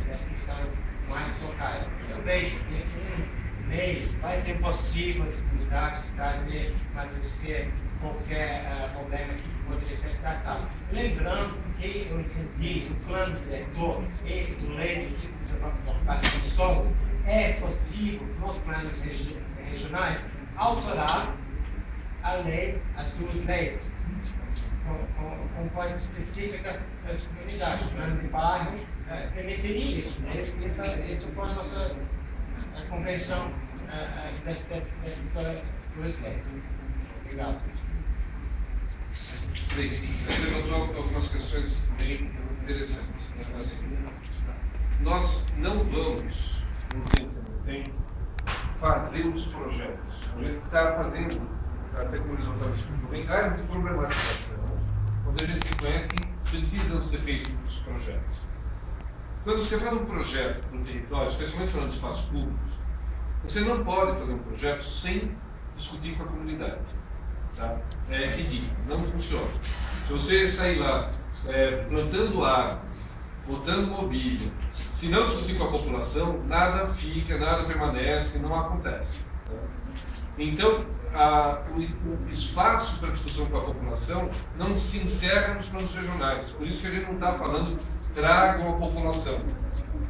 e as questões mais locais. Eu vejo que em um mês vai ser possível as comunidades trazer, amadurecer qualquer problema que poderia ser tratado. Lembrando que eu entendi o plano diretor e o lei do tipo de ocupação de solo, é possível nos planos regionais alterar a lei, as duas leis, com coisas específicas das comunidades. O plano de bairro permitiria isso. Essa foi a nossa compreensão dessas duas leis. Obrigado. Bem, você levantou algumas questões bem interessantes. Assim, nós não vamos, fazer os projetos. A gente está fazendo, até como eles estão explicando bem, áreas de problematização, onde a gente reconhece que precisam ser feitos os projetos. Quando você faz um projeto para o território, especialmente falando de espaços públicos, você não pode fazer um projeto sem discutir com a comunidade. Tá? É ridículo, não funciona. Se você sair lá plantando árvores, botando mobília, se não discutir com a população, nada fica, nada permanece, não acontece. Tá? Então, o espaço para discussão com a população não se encerra nos planos regionais. Por isso que a gente não está falando tragam a população.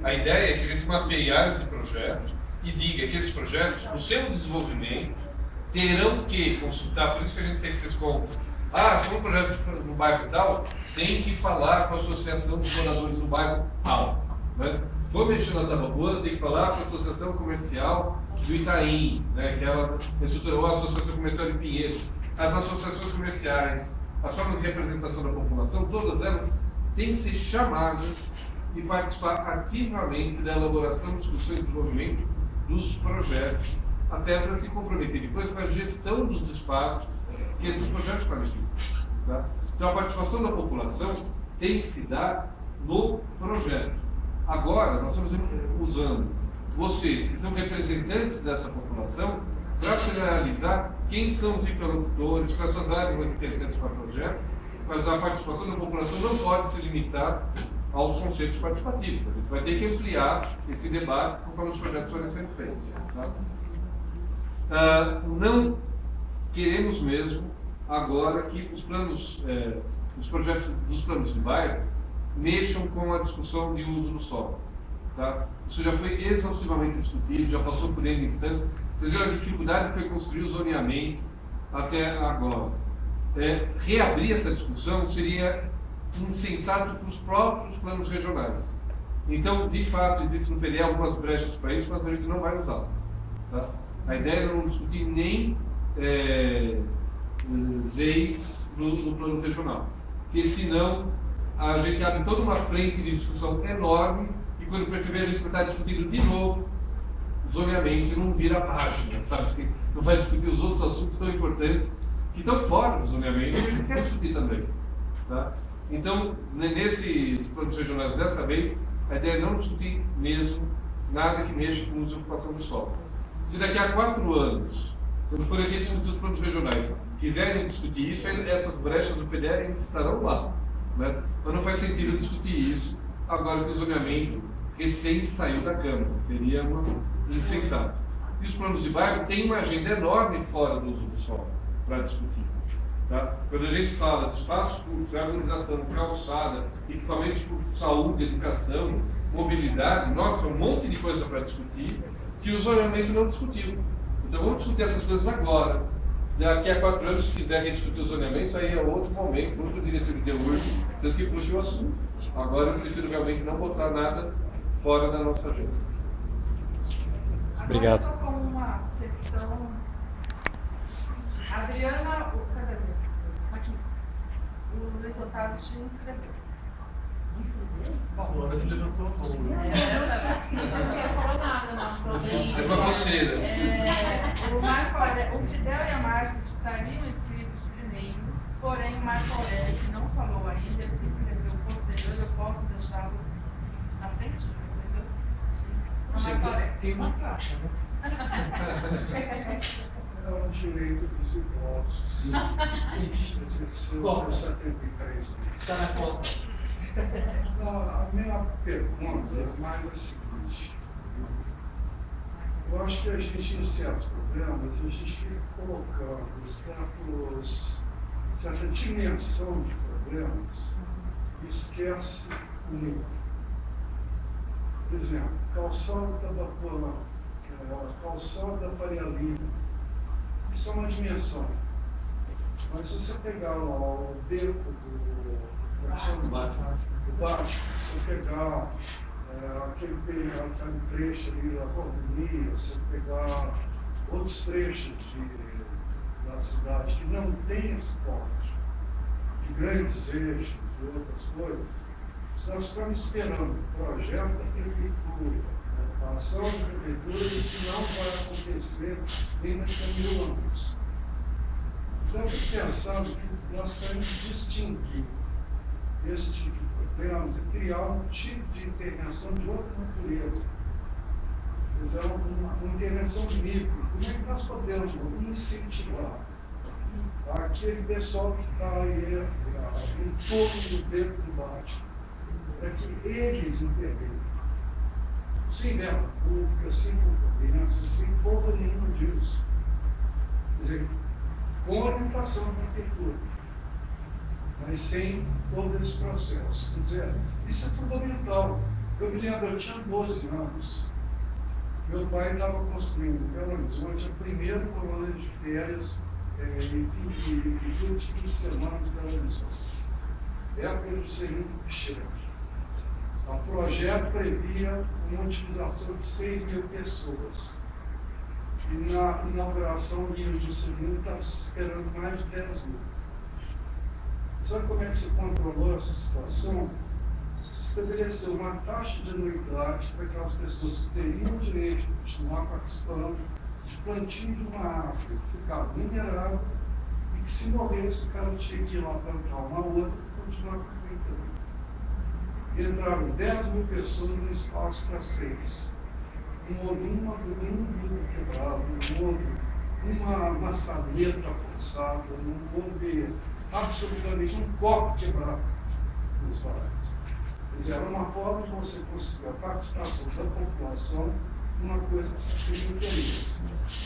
A ideia é que a gente mapeie áreas de projeto e diga que esses projetos, no seu desenvolvimento, terão que consultar, por isso que a gente quer que vocês comprem. Se for um projeto no bairro tal, tem que falar com a associação dos moradores do bairro tal. Né? Se for mexer na Tabapuana, tem que falar com a associação comercial do Itaim, né? Que ela estruturou a associação comercial de Pinheiros. As associações comerciais, as formas de representação da população, todas elas têm que ser chamadas e participar ativamente da elaboração, discussão e desenvolvimento dos projetos, até para se comprometer depois com a gestão dos espaços que esses projetos qualificam. Tá? Então a participação da população tem que se dar no projeto. Agora, nós estamos usando vocês, que são representantes dessa população, para generalizar quem são os interlocutores, quais são as áreas mais interessantes para o projeto, mas a participação da população não pode se limitar aos conceitos participativos. A gente vai ter que ampliar esse debate conforme os projetos forem sendo feitos. Tá? Não queremos mesmo agora que os planos, os projetos dos planos de bairro mexam com a discussão de uso do solo. Tá? Isso já foi exaustivamente discutido, já passou por N instâncias. Vocês viram a dificuldade que foi construir o zoneamento até agora. Reabrir essa discussão seria insensato para os próprios planos regionais. Então, de fato, existem no PDE algumas brechas para isso, mas a gente não vai usá-las. Tá? A ideia é não discutir nem ZEIs no plano regional, porque senão a gente abre toda uma frente de discussão enorme e quando perceber a gente vai estar discutindo de novo zoneamento e não vira página, sabe assim? Não vai discutir os outros assuntos tão importantes que estão fora do zoneamento e a gente quer discutir também. Tá? Então, nesses planos regionais dessa vez, a ideia é não discutir mesmo nada que mexa com o uso e ocupação do solo. Se daqui a 4 anos, quando forem aqui discutir os planos regionais, quiserem discutir isso, essas brechas do PDE estarão lá. Né? Mas não faz sentido discutir isso agora que o zoneamento recém saiu da Câmara. Seria insensato. E os planos de bairro têm uma agenda enorme fora do uso do solo para discutir. Tá? Quando a gente fala de espaços públicos, arborização, calçada, equipamentos de saúde, educação, mobilidade, nossa, um monte de coisa para discutir que o zoneamento não discutiu. Então vamos discutir essas coisas agora. Daqui a 4 anos, se quiserem discutir o zoneamento, aí é outro momento, outro diretor de urge, vocês que puxem o assunto. Agora eu prefiro realmente não botar nada fora da nossa agenda. Obrigado. Agora eu estou com uma questão. Adriana, cadê a Adriana? Aqui. O Luiz Otávio te inscreveu. Bom, você levantou a mão. Não quero falar nada, não. É uma coceira. O Fidel e a Márcia estariam inscritos primeiro, porém o Marco Aurélio, que não falou ainda, ele se inscreveu posterior, eu posso deixá-lo na frente de vocês dois? Tem uma taxa, né? É um direito dos idosos. Conta. 73. Está na conta. A minha pergunta é mais a seguinte. Eu acho que a gente, em certos problemas, a gente fica colocando certa dimensão de problemas e esquece o nível. Por exemplo, calçada da Tabapuã, calçada da Faria Lima, isso é uma dimensão. Mas se você pegar lá o beco do Baixo, se você pegar aquele trecho ali da Cordonia, você pegar outros trechos da cidade que não tem esse porte, de grandes eixos e outras coisas, nós ficamos esperando o projeto da prefeitura, a ação da prefeitura, e isso não vai acontecer nem daqui a 1000 anos. Então, eu fico pensando que nós temos que distinguir esse tipo de problemas e criar um tipo de intervenção de outra natureza. Quer dizer, uma intervenção de micro. Como é que nós podemos incentivar aquele pessoal que está aí em torno do beco do Baixo, para que eles intervenham? Sem verba pública, sem concorrência, sem porra nenhuma disso. Quer dizer, com orientação da prefeitura, mas sem todo esse processo. Quer dizer, isso é fundamental. Eu me lembro, eu tinha 12 anos. Meu pai estava construindo em Belo Horizonte a primeira colônia de férias em fim de semana de Belo Horizonte. Época do Juscelino Kubitschek. O projeto previa uma utilização de 6.000 pessoas. E na inauguração do Juscelino estava se esperando mais de 10.000. Sabe como é que se controlou essa situação? Se estabeleceu uma taxa de anuidade para aquelas pessoas que teriam o direito de continuar participando de plantio de uma árvore que ficava vulnerável e que, se morresse, o cara tinha que ir lá plantar uma outra e continuar frequentando. E entraram 10.000 pessoas no espaço para 6. Não houve um vidro quebrado, não houve uma maçaneta forçada, não houve absolutamente um copo quebrado nos bairros. Quer dizer, era uma forma de você conseguir a participação da população numa coisa que se tem interesse.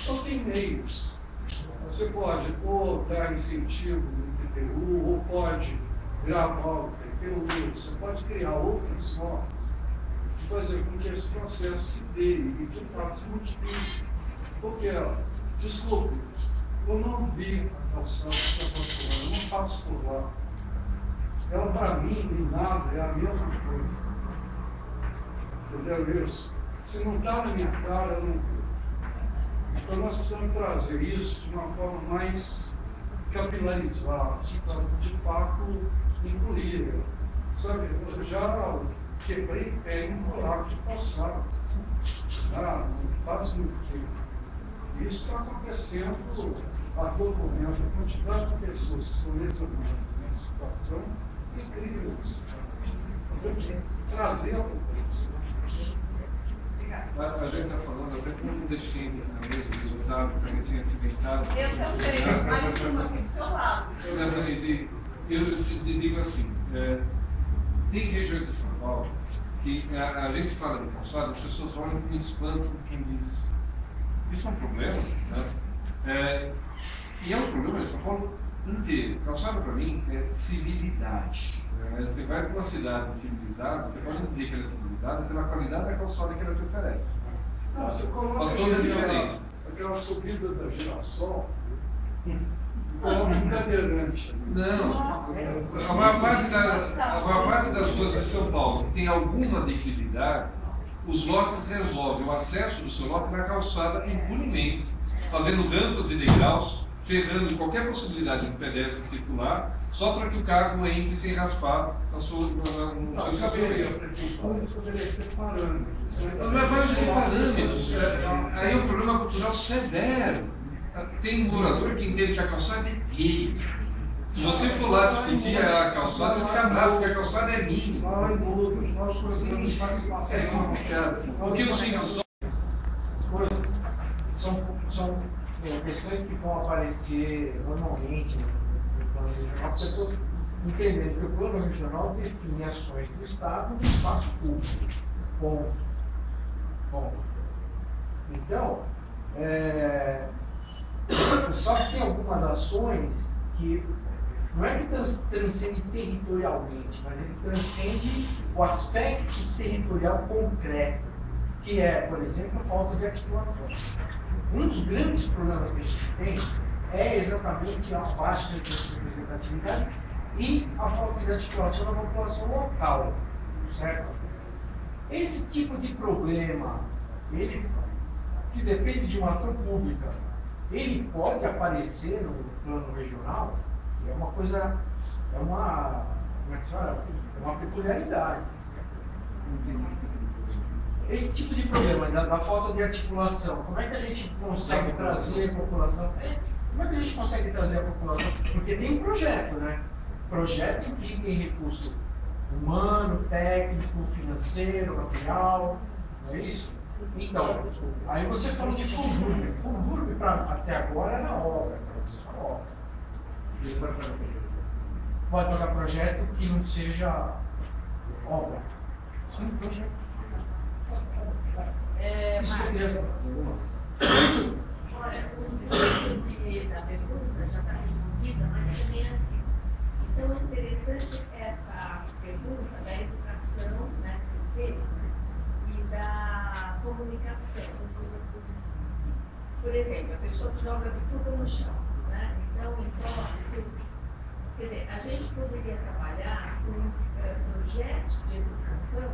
Então tem meios. Você pode ou dar incentivo no TPU, ou pode gravar o TPU, você pode criar outras formas de fazer com que esse processo se dê e de fato se multiplique. Porque, desculpe, eu não vi a calçada da Tabapuã, eu não passo por lá. Ela, para mim, nem nada, é a mesma coisa. Entendeu isso? Se não está na minha cara, eu não vi. Então nós precisamos trazer isso de uma forma mais capilarizada, para de fato incluir. Sabe, eu já quebrei pé em um buraco de calçada. Não faz muito tempo. Isso está acontecendo a todo momento. A quantidade de pessoas que são lesionadas nessa situação é incrível. Nós temos que trazer a população. A gente está falando até com um deficiente aqui na mesa, o resultado, está recém-acidentado. Eu também, mais uma aqui do seu lado. Eu digo assim, tem regiões de São Paulo que a gente fala de calçada, as pessoas olham com espanto quem diz. Isso é um problema, né? E é um problema de São Paulo inteiro. Calçada, para mim, é civilidade. Você vai para uma cidade civilizada, você pode dizer que ela é civilizada pela qualidade da calçada que ela te oferece. Não, você coloca faz toda a diferença. Aquela subida da Girassol, coloca um cadeirante. Não, a maior parte das ruas de São Paulo que tem alguma declividade, os lotes resolvem o acesso do seu lote na calçada impunemente, fazendo rampas e degraus, ferrando qualquer possibilidade de um pedestre circular, só para que o carro entre sem raspar no seu estacionamento. A prefeitura estabelecer parâmetros. Não é mais de parâmetros. Aí é um problema cultural severo. Tem um morador que entende que a calçada é dele. Se você for lá discutir a calçada, ele fica bravo, porque a calçada é minha. Vai, muda, faz programas de participação. É complicado. O que eu sinto só vão aparecer normalmente no plano regional, porque eu estou entendendo que o plano regional define ações do Estado no espaço público. Ponto. Ponto. Então, só que tem algumas ações que não é que transcende territorialmente, mas ele transcende o aspecto territorial concreto, que é, por exemplo, a falta de articulação. Um dos grandes problemas que a gente tem é exatamente a baixa representatividade e a falta de articulação da população local, certo? Esse tipo de problema, ele, que depende de uma ação pública, ele pode aparecer no plano regional, que é uma coisa, como é que se fala? É uma peculiaridade. Esse tipo de problema, da falta de articulação, como é que a gente consegue trazer a população? Como é que a gente consegue trazer a população? Porque tem um projeto, né? O projeto implica em recurso humano, técnico, financeiro, material, não é isso? Então, aí você falou de FUNVURB. FUNVURB até agora era obra, só obra. Pode pagar projeto que não seja obra. Sim, projeto. Olha, o da pergunta já está respondida, mas também é assim. Então é interessante essa pergunta da educação, né, que foi feita, e da comunicação. Por exemplo, a pessoa joga bituca no chão, né? Então encobre tudo. Quer dizer, a gente poderia trabalhar com projetos de educação,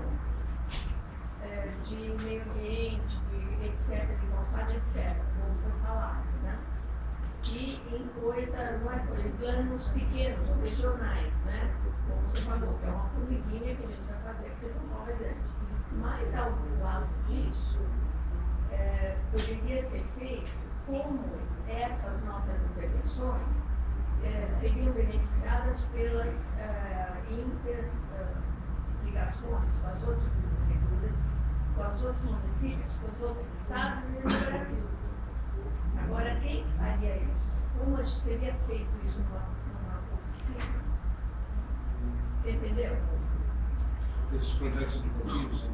de meio ambiente, etc., de calçada, etc., como foi falado, né? E em coisa, não é coisa, em planos pequenos ou regionais, né? Como você falou, que é uma formiguinha que a gente vai fazer, porque São Paulo é grande. Mas, ao lado disso, poderia ser feito como essas nossas intervenções seriam beneficiadas pelas interligações com as outras prefeituras, com os outros municípios, com os outros estados e no Brasil. Agora, quem faria isso? Como seria feito isso numa oficina? Você entendeu? Esses projetos educativos?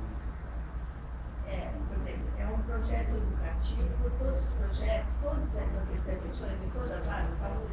Por exemplo, é um projeto educativo, todos os projetos, todas essas intervenções de todas as áreas, saúde,